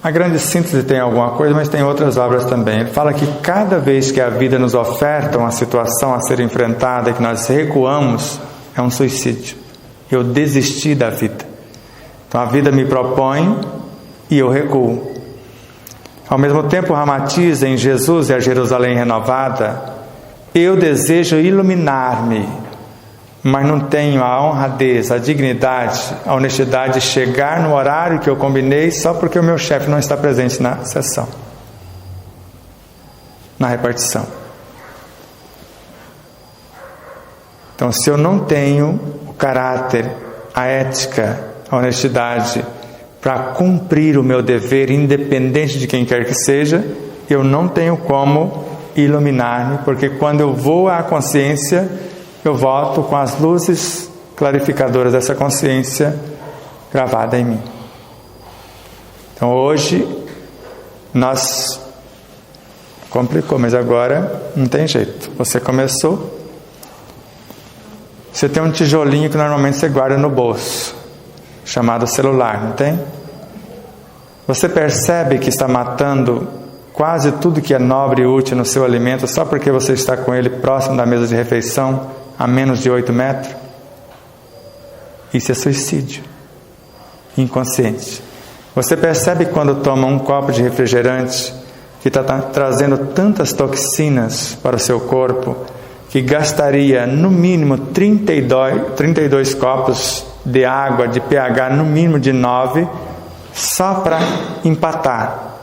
A Grande Síntese, tem alguma coisa, mas tem outras obras também. Ele fala que cada vez que a vida nos oferta uma situação a ser enfrentada, que nós recuamos, é um suicídio. Eu desisti da vida. Então a vida me propõe e eu recuo. Ao mesmo tempo, Ramatiz, em Jesus e a Jerusalém Renovada, eu desejo iluminar-me, mas não tenho a honradez, a dignidade, a honestidade de chegar no horário que eu combinei só porque o meu chefe não está presente na sessão, na repartição. Então, se eu não tenho o caráter, a ética, a honestidade para cumprir o meu dever, independente de quem quer que seja, eu não tenho como iluminar-me, porque quando eu vou à consciência, eu volto com as luzes clarificadoras dessa consciência gravada em mim. Então hoje nós complicou, mas agora não tem jeito. Você começou, você tem um tijolinho que normalmente você guarda no bolso, chamado celular, não tem? Você percebe que está matando quase tudo que é nobre e útil no seu alimento só porque você está com ele próximo da mesa de refeição, a menos de 8 metros? Isso é suicídio inconsciente. Você percebe quando toma um copo de refrigerante que está trazendo tantas toxinas para o seu corpo, que gastaria no mínimo 32 copos de água de pH no mínimo de 9 só para empatar?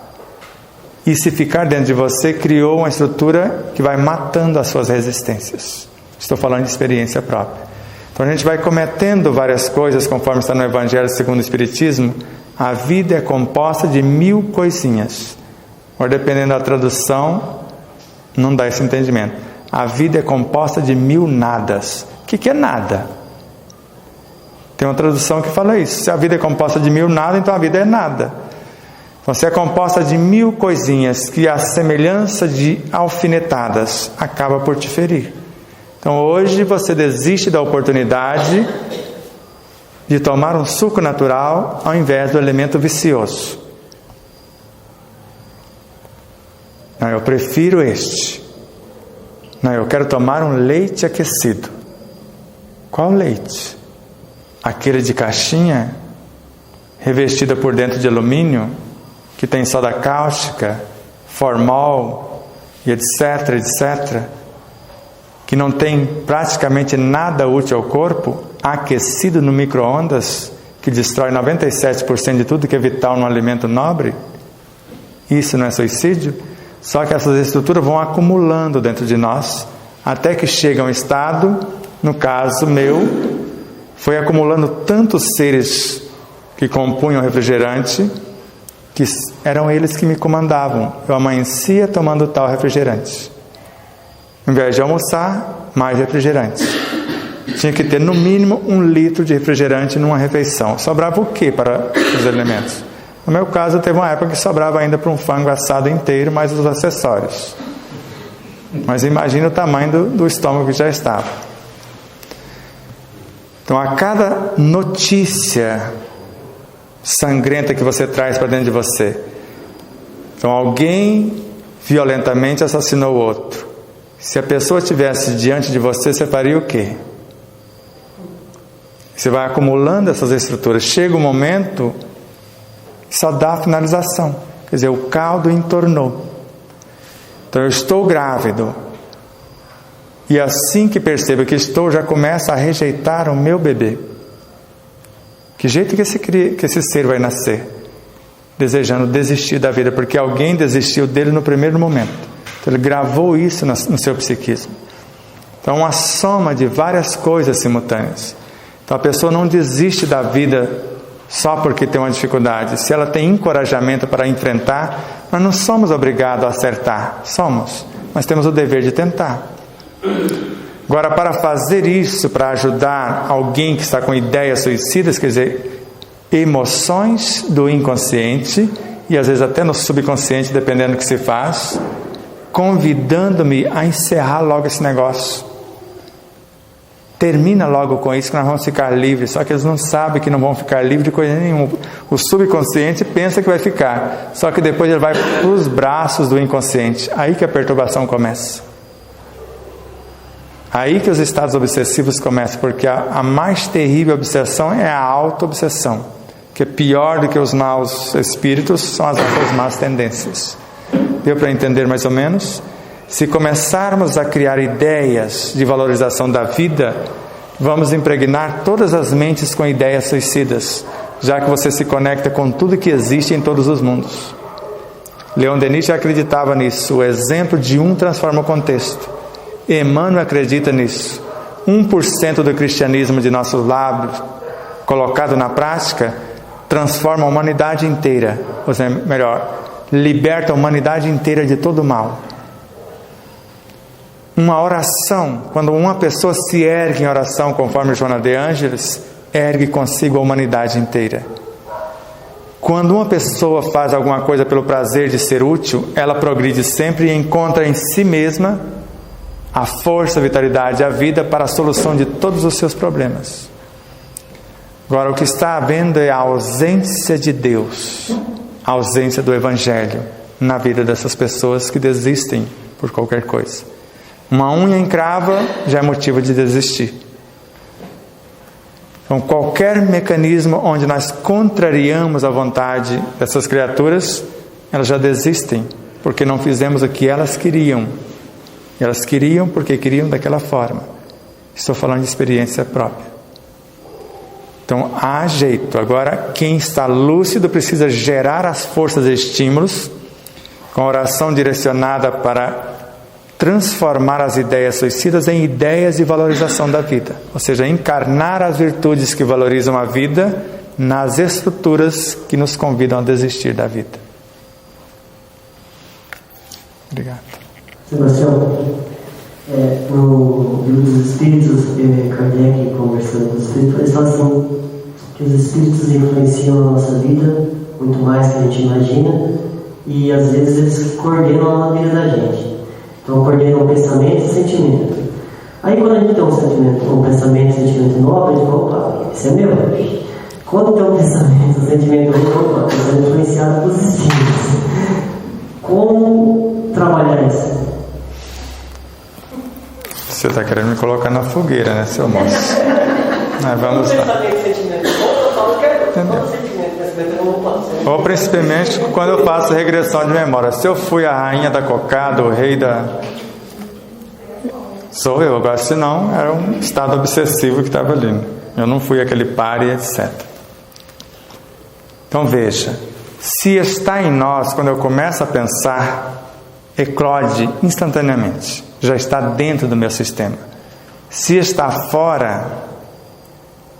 E se ficar dentro de você, criou uma estrutura que vai matando as suas resistências. Estou falando de experiência própria. Então a gente vai cometendo várias coisas, conforme está no Evangelho segundo o Espiritismo. A vida é composta de 1000 coisinhas. Ou dependendo da tradução, não dá esse entendimento. A vida é composta de 1000 nadas. O que é nada? Tem uma tradução que fala isso. Se a vida é composta de 1000 nada, então a vida é nada. Então, se é composta de 1000 coisinhas que a semelhança de alfinetadas acaba por te ferir. Então hoje você desiste da oportunidade de tomar um suco natural ao invés do elemento vicioso. Não, eu prefiro este. Não, eu quero tomar um leite aquecido. Qual leite? Aquele de caixinha, revestida por dentro de alumínio, que tem soda cáustica, formol e etc, etc, que não tem praticamente nada útil ao corpo, aquecido no micro-ondas, que destrói 97% de tudo que é vital num alimento nobre? Isso não é suicídio? Só que essas estruturas vão acumulando dentro de nós, até que chega um estado, no caso meu, foi acumulando tantos seres que compunham o refrigerante, que eram eles que me comandavam. Eu amanhecia tomando tal refrigerante. Ao invés de almoçar, mais refrigerante. Tinha que ter no mínimo 1 litro de refrigerante numa refeição. Sobrava o que para os alimentos? No meu caso, teve uma época que sobrava ainda para um frango assado inteiro, mais os acessórios. Mas imagina o tamanho do estômago que já estava. Então, a cada notícia sangrenta que você traz para dentro de você, então alguém violentamente assassinou o outro. Se a pessoa estivesse diante de você, você faria o quê? Você vai acumulando essas estruturas. Chega um momento que só dá a finalização. Quer dizer, o caldo entornou. Então eu estou grávido. E assim que percebo que estou, já começo a rejeitar o meu bebê. Que jeito que esse ser vai nascer? Desejando desistir da vida, porque alguém desistiu dele no primeiro momento. Então ele gravou isso no seu psiquismo. Então uma soma de várias coisas simultâneas. Então a pessoa não desiste da vida só porque tem uma dificuldade. Se ela tem encorajamento para enfrentar, nós não somos obrigados a acertar. Somos, mas temos o dever de tentar. Agora, para fazer isso, para ajudar alguém que está com ideias suicidas, quer dizer, emoções do inconsciente, e às vezes até no subconsciente, dependendo do que se faz, convidando-me a encerrar logo esse negócio. Termina logo com isso que nós vamos ficar livres. Só que eles não sabem que não vão ficar livres de coisa nenhuma. O subconsciente pensa que vai ficar, só que depois ele vai para os braços do inconsciente. Aí que a perturbação começa. Aí que os estados obsessivos começam, porque a mais terrível obsessão é a auto-obsessão, que é pior do que os maus espíritos, são as nossas más tendências. Deu para entender mais ou menos? Se começarmos a criar ideias de valorização da vida, vamos impregnar todas as mentes com ideias suicidas, já que você se conecta com tudo que existe em todos os mundos. Leon Denis já acreditava nisso. O exemplo de um transforma o contexto. Emmanuel acredita nisso. 1% do cristianismo de nossos lábios, colocado na prática, transforma a humanidade inteira. Ou seja, melhor, liberta a humanidade inteira de todo o mal. Uma oração, quando uma pessoa se ergue em oração, conforme Joana de Ângeles, ergue consigo a humanidade inteira. Quando uma pessoa faz alguma coisa pelo prazer de ser útil, ela progride sempre e encontra em si mesma a força, a vitalidade, a vida para a solução de todos os seus problemas. Agora, o que está havendo é a ausência de Deus, a ausência do Evangelho na vida dessas pessoas que desistem por qualquer coisa. Uma unha encrava já é motivo de desistir. Então, qualquer mecanismo onde nós contrariamos a vontade dessas criaturas, elas já desistem, porque não fizemos o que elas queriam. Elas queriam porque queriam daquela forma. Estou falando de experiência própria. Então, há jeito. Agora, quem está lúcido precisa gerar as forças e estímulos com oração direcionada para transformar as ideias suicidas em ideias de valorização da vida. Ou seja, encarnar as virtudes que valorizam a vida nas estruturas que nos convidam a desistir da vida. Obrigado. Sebastião, no livro dos Espíritos, Kardec conversando com os Espíritos, eles falam assim, que os Espíritos influenciam a nossa vida muito mais que a gente imagina, e às vezes eles coordenam a vida da gente. Então coordenam o pensamento e o sentimento. Aí quando a gente tem um pensamento e um sentimento nobre, a gente fala, opa, esse é meu. Quando tem um pensamento, um sentimento novo, opa, isso é influenciado pelos Espíritos. Como trabalhar isso? Você está querendo me colocar na fogueira, né, seu moço? Vamos lá. Ou principalmente quando eu faço regressão de memória. Se eu fui a rainha da cocada, o rei da... Sou eu. Agora, se não, era um estado obsessivo que estava ali. Eu não fui aquele páreo, etc. Então veja, se está em nós, quando eu começo a pensar eclode instantaneamente, já está dentro do meu sistema. Se está fora,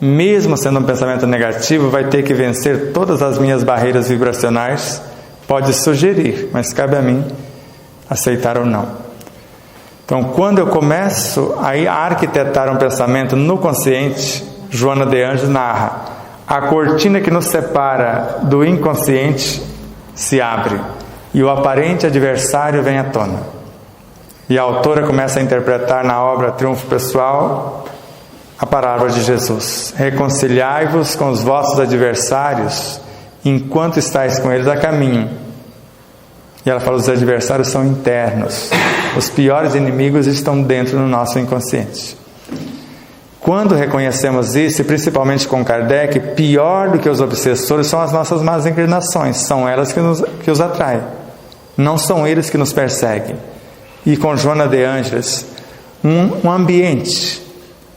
mesmo sendo um pensamento negativo, vai ter que vencer todas as minhas barreiras vibracionais. Pode sugerir, mas cabe a mim aceitar ou não. Então, quando eu começo a arquitetar um pensamento no consciente, Joana de Anjos narra, a cortina que nos separa do inconsciente se abre e o aparente adversário vem à tona. E a autora começa a interpretar na obra Triunfo Pessoal a palavra de Jesus: reconciliai-vos com os vossos adversários enquanto estáis com eles a caminho. E ela fala: os adversários são internos, os piores inimigos estão dentro do nosso inconsciente. Quando reconhecemos isso, e principalmente com Kardec, pior do que os obsessores são as nossas más inclinações, são elas que os atraem, não são eles que nos perseguem. E com Joana de Ângeles, um ambiente,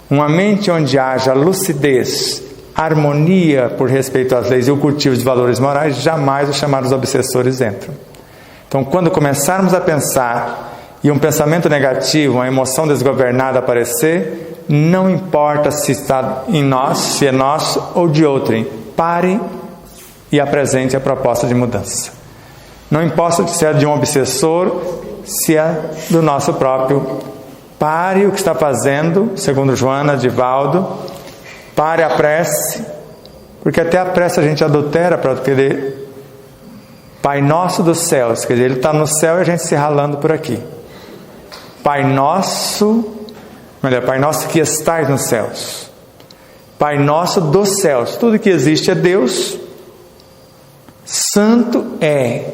uma mente onde haja lucidez, harmonia por respeito às leis e o cultivo de valores morais, jamais os chamados obsessores entram. Então, quando começarmos a pensar e um pensamento negativo, uma emoção desgovernada aparecer, não importa se está em nós, se é nosso ou de outrem, pare e apresente a proposta de mudança. Não importa se é de um obsessor, se é do nosso próprio. Pare o que está fazendo, segundo Joana, Divaldo, pare a prece, porque até a prece a gente adultera para querer Pai Nosso dos céus, quer dizer, Ele está no céu e a gente se ralando por aqui. Pai Nosso que estais nos céus. Pai Nosso dos céus, tudo que existe é Deus. Santo é,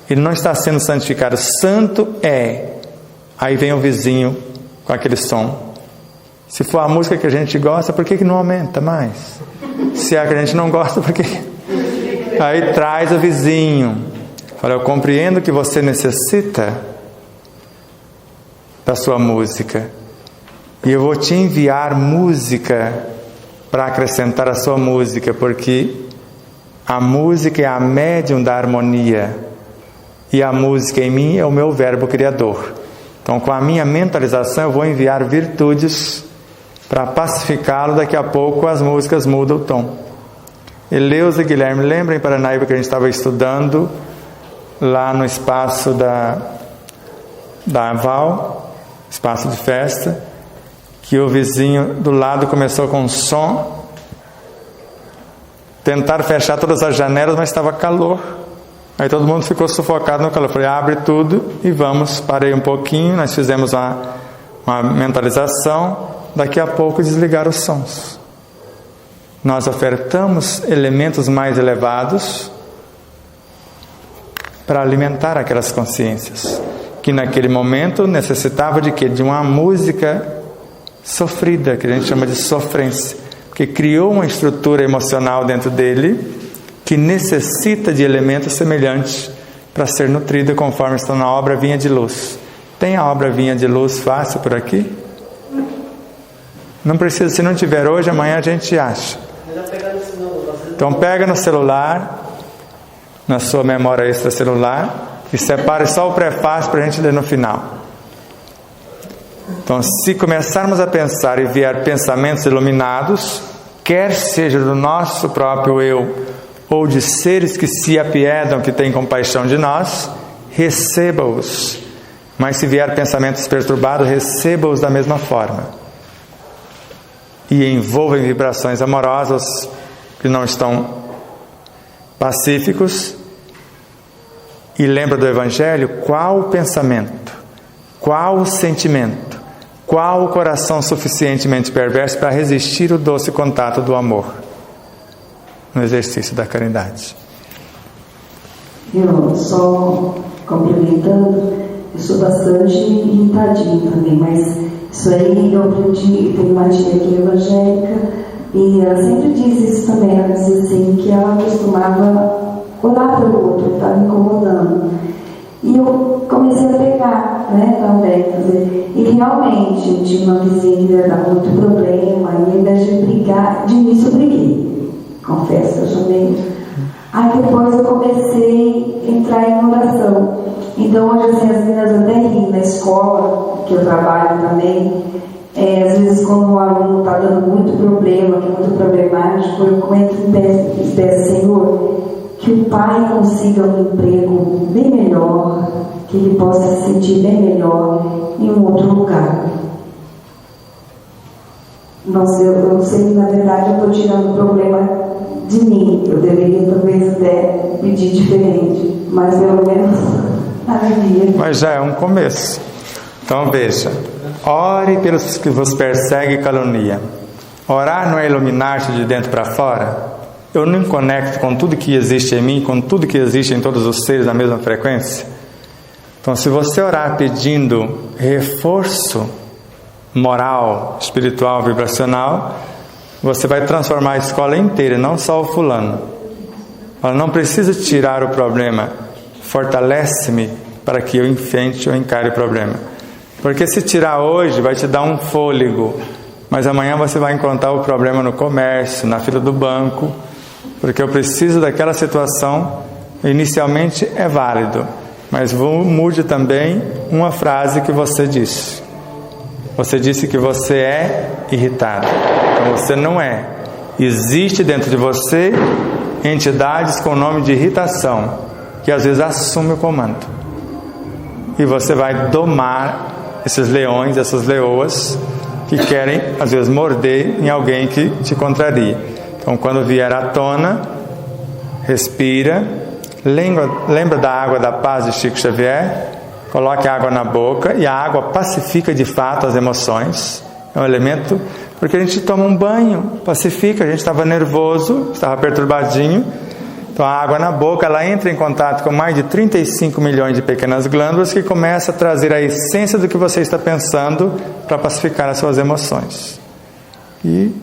Ele não está sendo santificado, santo é. Aí vem o vizinho com aquele som. Se for a música que a gente gosta, por que não aumenta mais? Se é a que a gente não gosta, por que? Aí traz o vizinho. Fala: eu compreendo que você necessita da sua música, e eu vou te enviar música para acrescentar a sua música, porque a música é a médium da harmonia, e a música em mim é o meu verbo criador. Então, com a minha mentalização, eu vou enviar virtudes para pacificá-lo. Daqui a pouco as músicas mudam o tom. Eleusa e Guilherme, lembra em Paranaíba que a gente estava estudando lá no espaço da Aval, espaço de festa, que o vizinho do lado começou com um som, tentaram fechar todas as janelas, mas estava calor, aí todo mundo ficou sufocado no calor. Eu falei: abre tudo e vamos. Parei um pouquinho, nós fizemos uma mentalização, daqui a pouco desligaram os sons. Nós ofertamos elementos mais elevados para alimentar aquelas consciências, que naquele momento necessitava de quê? De uma música sofrida, que a gente chama de sofrência, porque criou uma estrutura emocional dentro dele que necessita de elementos semelhantes para ser nutrida, conforme está na obra Vinha de Luz. Tem a obra Vinha de Luz fácil por aqui? Não precisa, se não tiver hoje, amanhã a gente acha. Então pega no celular, na sua memória extracelular, e separe só o prefácio para a gente ler no final. Então, se começarmos a pensar e vier pensamentos iluminados, quer seja do nosso próprio eu, ou de seres que se apiedam, que têm compaixão de nós, receba-os. Mas se vier pensamentos perturbados, receba-os da mesma forma. E envolva em vibrações amorosas que não estão pacíficos. E lembra do Evangelho? Qual o pensamento? Qual o sentimento? Qual o coração suficientemente perverso para resistir o doce contato do amor no exercício da caridade? Eu só complementando, eu sou bastante irritadinha também, mas isso aí eu aprendi. Tem uma tia aqui evangélica e ela sempre diz isso também. Ela diz assim, que ela costumava olhar pelo outro, estava me incomodando. E eu comecei a pegar, também. E realmente eu tinha uma vizinha que dava muito problema, e ao invés de brigar, de início eu briguei. Confesso, eu chamei Aí depois eu comecei a entrar em oração. Então hoje assim, as meninas até riem na escola, que eu trabalho também. Às vezes quando o aluno está dando muito problema, que é muito problemático, eu entro e peço, Senhor, que o pai consiga um emprego bem melhor, que ele possa se sentir bem melhor em um outro lugar. Nossa, eu sei que na verdade eu estou tirando o problema de mim. Eu deveria talvez até pedir diferente, mas pelo menos alegria. Mas já é um começo. Então veja, ore pelos que vos perseguem e caluniam. Orar não é iluminar-se de dentro para fora? Eu não me conecto com tudo que existe em mim, com tudo que existe em todos os seres na mesma frequência? Então, se você orar pedindo reforço moral, espiritual, vibracional, você vai transformar a escola inteira, não só o fulano. Ela não precisa tirar o problema, fortalece-me para que eu enfrente ou encare o problema. Porque se tirar hoje, vai te dar um fôlego, mas amanhã você vai encontrar o problema no comércio, na fila do banco, porque eu preciso daquela situação. Inicialmente é válido, mas mude também uma frase que você disse. Você disse que você é irritado. Então você não é. Existe dentro de você entidades com o nome de irritação, que às vezes assume o comando. E você vai domar esses leões, essas leoas, que querem às vezes morder em alguém que te contraria. Então quando vier à tona, respira, lembra da água da paz de Chico Xavier, coloque a água na boca, e a água pacifica de fato as emoções. É um elemento, porque a gente toma um banho, pacifica, a gente estava nervoso, estava perturbadinho. Então a água na boca, ela entra em contato com mais de 35 milhões de pequenas glândulas, que começa a trazer a essência do que você está pensando para pacificar as suas emoções. E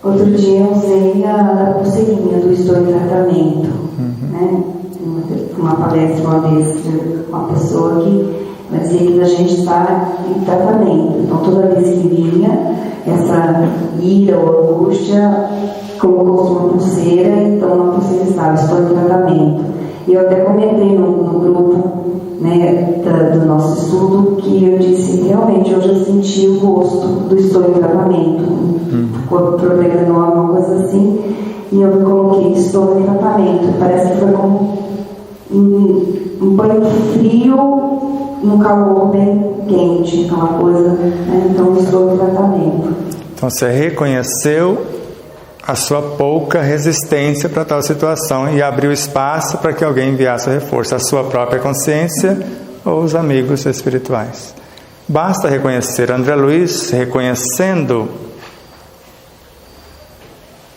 outro dia eu usei a pulseirinha do Estou em Tratamento, né? Uma palestra uma vez de uma pessoa que dizia que a gente está em tratamento. Então toda vez que vinha essa ira ou angústia, colocou uma pulseira, então uma pulseira estava, estou em tratamento. E eu até comentei no grupo, né, do nosso estudo, que eu disse, realmente hoje eu senti o gosto do estou em tratamento, problema enorme, uma coisa assim, e eu coloquei estou em tratamento. Parece que foi como um banho frio num calor bem quente, aquela coisa, né? Então estou em tratamento. Então você reconheceu a sua pouca resistência para tal situação e abriu espaço para que alguém enviasse o reforço, a sua própria consciência ou os amigos espirituais. Basta reconhecer. André Luiz, reconhecendo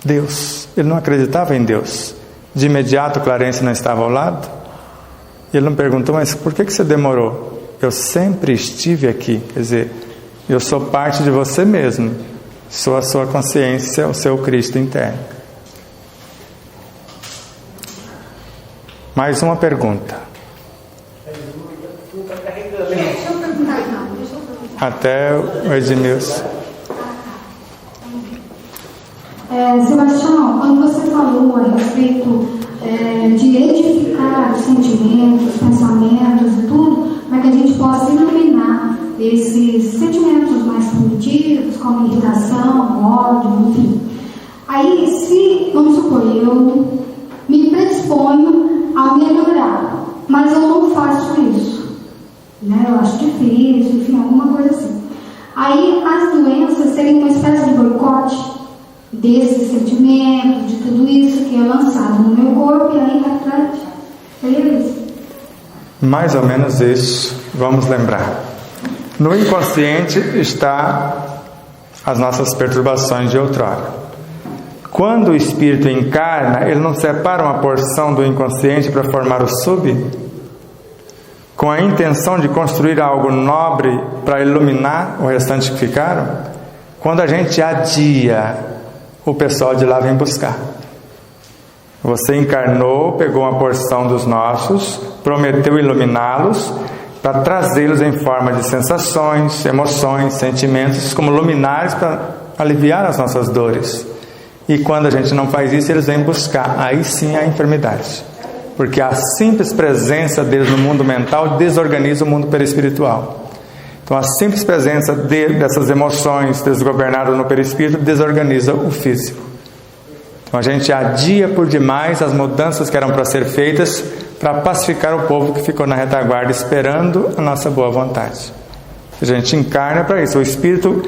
Deus, ele não acreditava em Deus. De imediato Clarence não estava ao lado. E ele não perguntou, mas por que você demorou? Eu sempre estive aqui. Quer dizer, eu sou parte de você mesmo. Sou a sua consciência, o seu Cristo interno. Mais uma pergunta. Até o Edmilson. Sebastião, quando você falou a respeito de edificar os sentimentos, pensamentos e tudo, para que a gente possa iluminar esses sentimentos mais primitivos, como irritação, ódio, enfim. Aí, se, vamos supor, eu me predisponho a melhorar, mas eu não faço isso, né? Eu acho difícil, enfim, alguma coisa assim. Aí, as doenças seriam uma espécie de boicote desses sentimentos, de tudo isso que é lançado no meu corpo, e aí reflete. Seria isso? Mais ou menos isso. Vamos lembrar. No inconsciente está as nossas perturbações de outrora. Quando o espírito encarna, ele não separa uma porção do inconsciente para formar o sub, com a intenção de construir algo nobre para iluminar o restante que ficaram? Quando a gente adia, o pessoal de lá vem buscar. Você encarnou, pegou uma porção dos nossos, prometeu iluminá-los, para trazê-los em forma de sensações, emoções, sentimentos, como luminares para aliviar as nossas dores. E quando a gente não faz isso, eles vêm buscar, aí sim a enfermidade. Porque a simples presença deles no mundo mental desorganiza o mundo perispiritual. Então a simples presença dessas emoções desgovernadas no perispírito desorganiza o físico. Então a gente adia por demais as mudanças que eram para ser feitas para pacificar o povo que ficou na retaguarda esperando a nossa boa vontade. A gente encarna para isso. O Espírito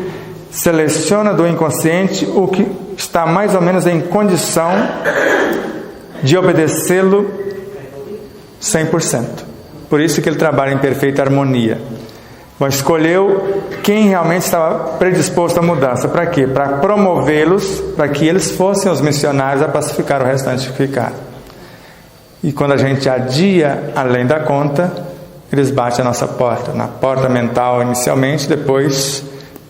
seleciona do inconsciente o que está mais ou menos em condição de obedecê-lo 100%. Por isso que ele trabalha em perfeita harmonia. Mas escolheu quem realmente estava predisposto à mudança. Para quê? Para promovê-los, para que eles fossem os missionários a pacificar o restante que ficaram. E quando a gente adia além da conta, eles batem a nossa porta. Na porta mental inicialmente, depois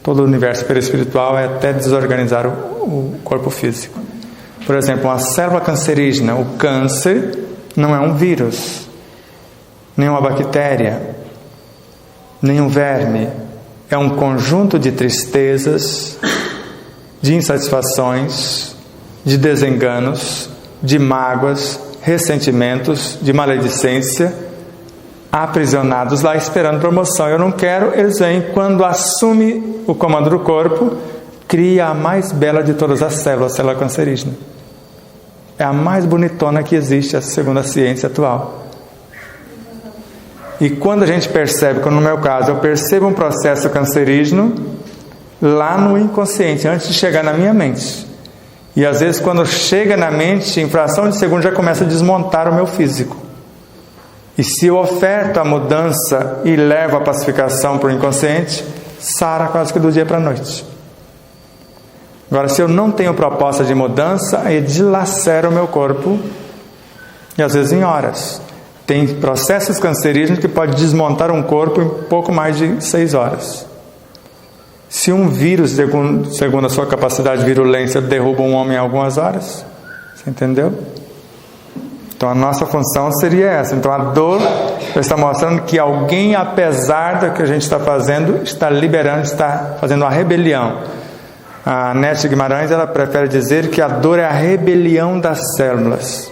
todo o universo perispiritual é até desorganizar o corpo físico. Por exemplo, uma célula cancerígena, o câncer não é um vírus, nem uma bactéria, nem um verme. É um conjunto de tristezas, de insatisfações, de desenganos, de mágoas, ressentimentos, de maledicência, aprisionados lá esperando promoção. Eu não quero, eles vêm. Quando assume o comando do corpo, cria a mais bela de todas as células, a célula cancerígena. É a mais bonitona que existe, segundo a ciência atual. E quando a gente percebe, como no meu caso, eu percebo um processo cancerígeno lá no inconsciente, antes de chegar na minha mente. E às vezes quando chega na mente, em fração de segundo já começa a desmontar o meu físico. E se eu oferto a mudança e levo a pacificação para o inconsciente, sara quase que do dia para a noite. Agora, se eu não tenho proposta de mudança, aí dilacera o meu corpo, e às vezes em horas. Tem processos cancerígenos que podem desmontar um corpo em pouco mais de 6 horas. Se um vírus, segundo a sua capacidade de virulência, derruba um homem em algumas horas, você entendeu? Então a nossa função seria essa. Então a dor está mostrando que alguém, apesar do que a gente está fazendo, está liberando, está fazendo uma rebelião. A Nete Guimarães, ela prefere dizer que a dor é a rebelião das células.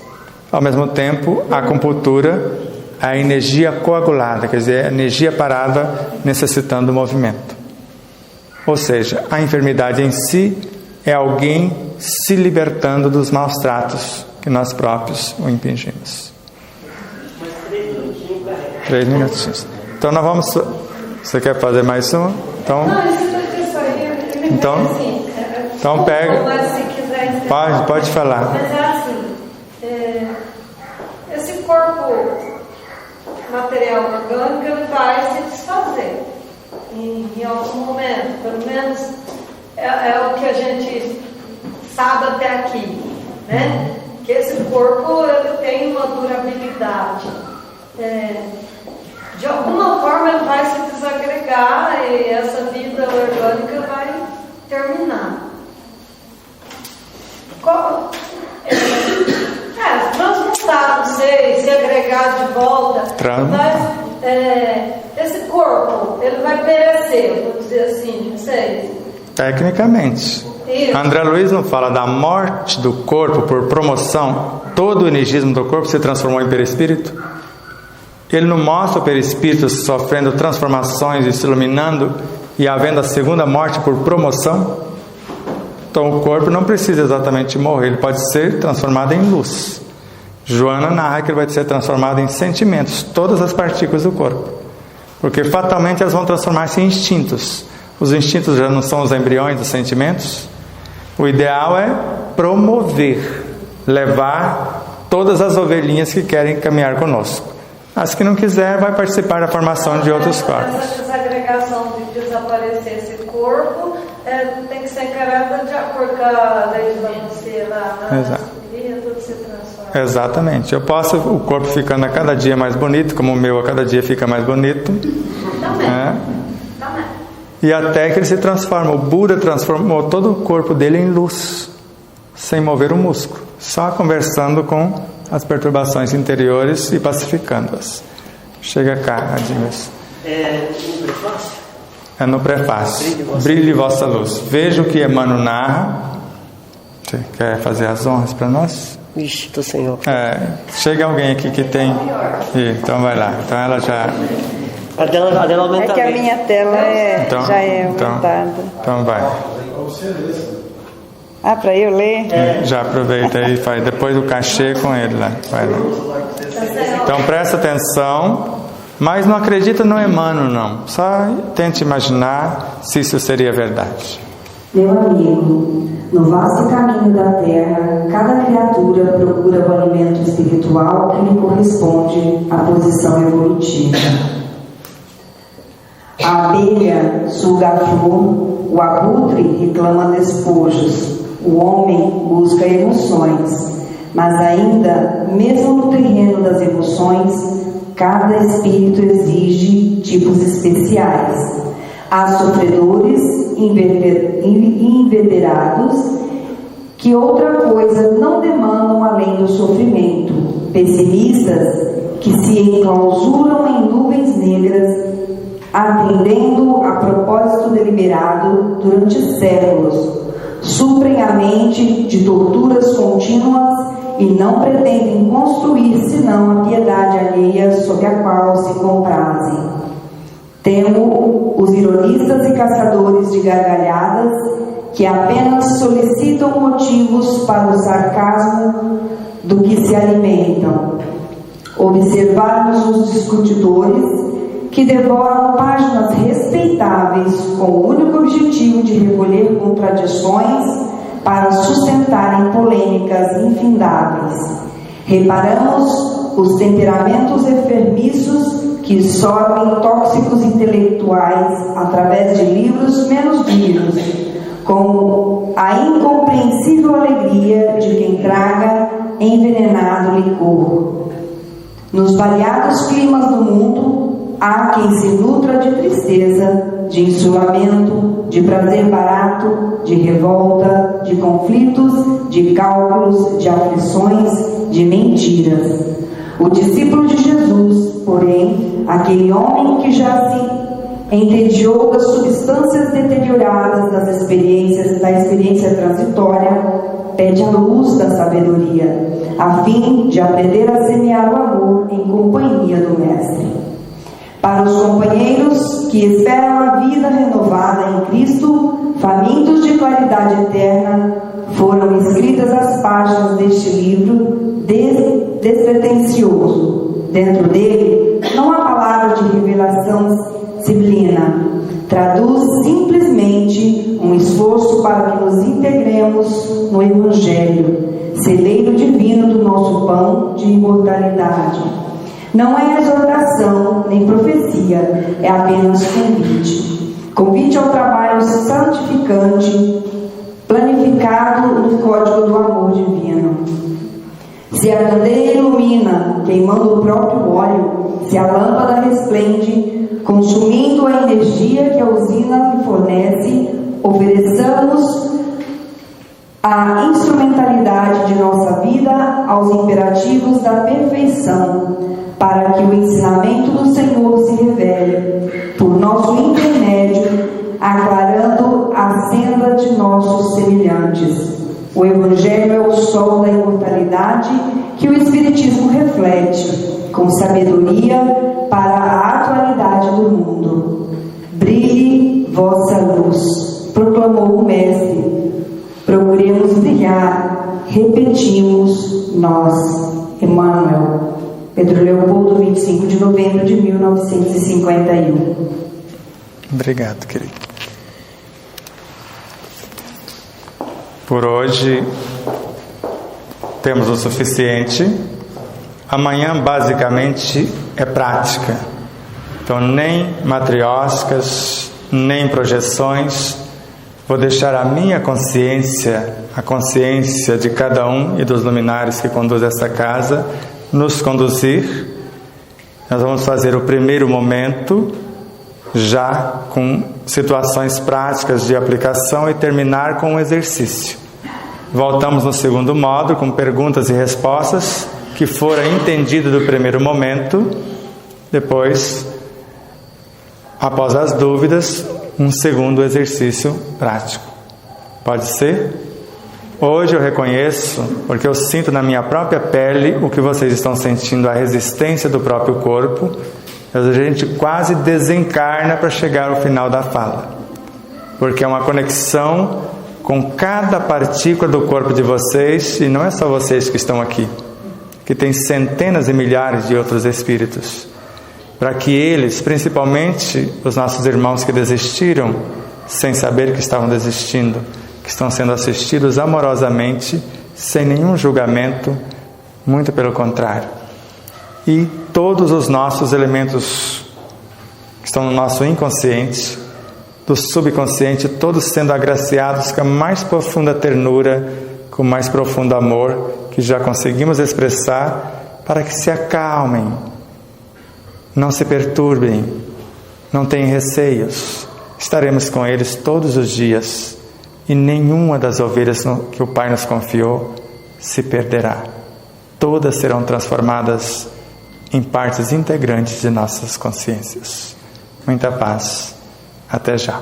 Ao mesmo tempo, a acupuntura é a energia coagulada, quer dizer, a energia parada necessitando do movimento. Ou seja, a enfermidade em si é alguém se libertando dos maus tratos que nós próprios o impingimos. 3 minutinhos. Então nós vamos... Você quer fazer mais uma? Então, então pega. Pode falar. Mas é assim, esse corpo material orgânico ele vai se desfazer em algum momento. Pelo menos é o que a gente sabe até aqui, né? Que esse corpo ele tem uma durabilidade. De alguma forma ele vai se desagregar e essa vida orgânica vai terminar. Transmutar, não sei, se agregar de volta. Mas esse corpo, ele vai perecer, vou dizer assim, não sei. Tecnicamente. Isso. André Luiz não fala da morte do corpo por promoção, todo o energismo do corpo se transformou em perispírito? Ele não mostra o perispírito sofrendo transformações e se iluminando e havendo a segunda morte por promoção? Então o corpo não precisa exatamente morrer, ele pode ser transformado em luz. Joana narra que ele vai ser transformado em sentimentos, todas as partículas do corpo, porque fatalmente elas vão transformar-se em instintos. Os instintos já não são os embriões dos sentimentos. O ideal é promover, levar todas as ovelhinhas que querem caminhar conosco. As que não quiser, vai participar da formação de outros corpos. Essa desagregação de desaparecer esse corpo tem que ser encarada de acordo com a lei da você lá. Exato. Tudo se transforma. Exatamente. Eu posso, o corpo ficando a cada dia mais bonito, como o meu a cada dia fica mais bonito. Também. Também. E até que ele se transforma. O Buda transformou todo o corpo dele em luz, sem mover o músculo, só conversando com as perturbações interiores e pacificando-as. Chega cá, Adilson. No prefácio? É no prefácio. Brilhe vossa luz. Veja o que Emmanuel narra. Você quer fazer as honras para nós? Vixe, tô sem óculos. Chega alguém aqui que tem. Então vai lá. Então ela já. A dela aumenta. É que a minha tela já é aumentada. Então vai. Para eu ler? Já aproveita aí e faz depois o cachê com ele lá. Vai lá. Então presta atenção, mas não acredita no Emmanuel não. Só tente imaginar se isso seria verdade. Meu amigo, no vasto caminho da terra, cada criatura procura o alimento espiritual que lhe corresponde à posição evolutiva. A abelha suga a flor, o abutre reclama despojos, o homem busca emoções, mas ainda, mesmo no terreno das emoções, cada espírito exige tipos especiais. Há sofredores inveterados que outra coisa não demandam além do sofrimento, pessimistas que se enclausuram em nuvens negras, atendendo a propósito deliberado durante séculos, suprem a mente de torturas contínuas e não pretendem construir senão a piedade alheia sob a qual se comprazem. Temo os ironistas e caçadores de gargalhadas que apenas solicitam motivos para o sarcasmo do que se alimentam. Observarmos os discutidores que devoram páginas respeitáveis com o único objetivo de recolher contradições para sustentarem polêmicas infindáveis. Reparamos os temperamentos enfermiços que sorvem tóxicos intelectuais através de livros menos dignos, com a incompreensível alegria de quem traga envenenado licor. Nos variados climas do mundo, há quem se nutra de tristeza, de insulamento, de prazer barato, de revolta, de conflitos, de cálculos, de aflições, de mentiras. O discípulo de Jesus, porém, aquele homem que já se entediou das substâncias deterioradas da experiência transitória, pede a luz da sabedoria, a fim de aprender a semear o amor em companhia do Mestre. Para os companheiros que esperam a vida renovada em Cristo, famintos de claridade eterna, foram escritas as páginas deste livro despretensioso. Dentro dele não há palavra de revelação sibilina, traduz simplesmente um esforço para que nos integremos no Evangelho, celeiro divino do nosso pão de imortalidade. Não é exortação nem profecia, é apenas convite. Convite ao trabalho santificante, planificado no código do amor divino. Se a candeia ilumina, queimando o próprio óleo, se a lâmpada resplende, consumindo a energia que a usina lhe fornece, ofereçamos a instrumentalidade de nossa vida aos imperativos da perfeição, para que o ensinamento do Senhor se revele, por nosso intermédio, aclarando a senda de nossos semelhantes. O Evangelho é o sol da imortalidade que o Espiritismo reflete, com sabedoria para a atualidade do mundo. Brilhe vossa luz, proclamou o Mestre. Procuremos brilhar, repetimos nós. Emmanuel, Pedro Leopoldo, 25 de novembro de 1951. Obrigado, querido. Por hoje temos o suficiente. Amanhã basicamente é prática. Então nem matrioscas, nem projeções. Vou deixar a minha consciência, a consciência de cada um e dos luminares que conduzem esta casa, nos conduzir. Nós vamos fazer o primeiro momento já com situações práticas de aplicação e terminar com um exercício. Voltamos no segundo módulo com perguntas e respostas que foram entendidas do primeiro momento. Depois, após as dúvidas, um segundo exercício prático. Pode ser? Hoje eu reconheço, porque eu sinto na minha própria pele o que vocês estão sentindo, a resistência do próprio corpo. A gente quase desencarna para chegar ao final da fala, porque é uma conexão com cada partícula do corpo de vocês, e não é só vocês que estão aqui, que tem centenas e milhares de outros espíritos, para que eles, principalmente os nossos irmãos que desistiram, sem saber que estavam desistindo, que estão sendo assistidos amorosamente, sem nenhum julgamento, muito pelo contrário. E todos os nossos elementos que estão no nosso inconsciente, do subconsciente, todos sendo agraciados com a mais profunda ternura, com o mais profundo amor que já conseguimos expressar, para que se acalmem, não se perturbem, não tenham receios. Estaremos com eles todos os dias, e nenhuma das ovelhas que o Pai nos confiou se perderá. Todas serão transformadas em partes integrantes de nossas consciências. Muita paz. Até já.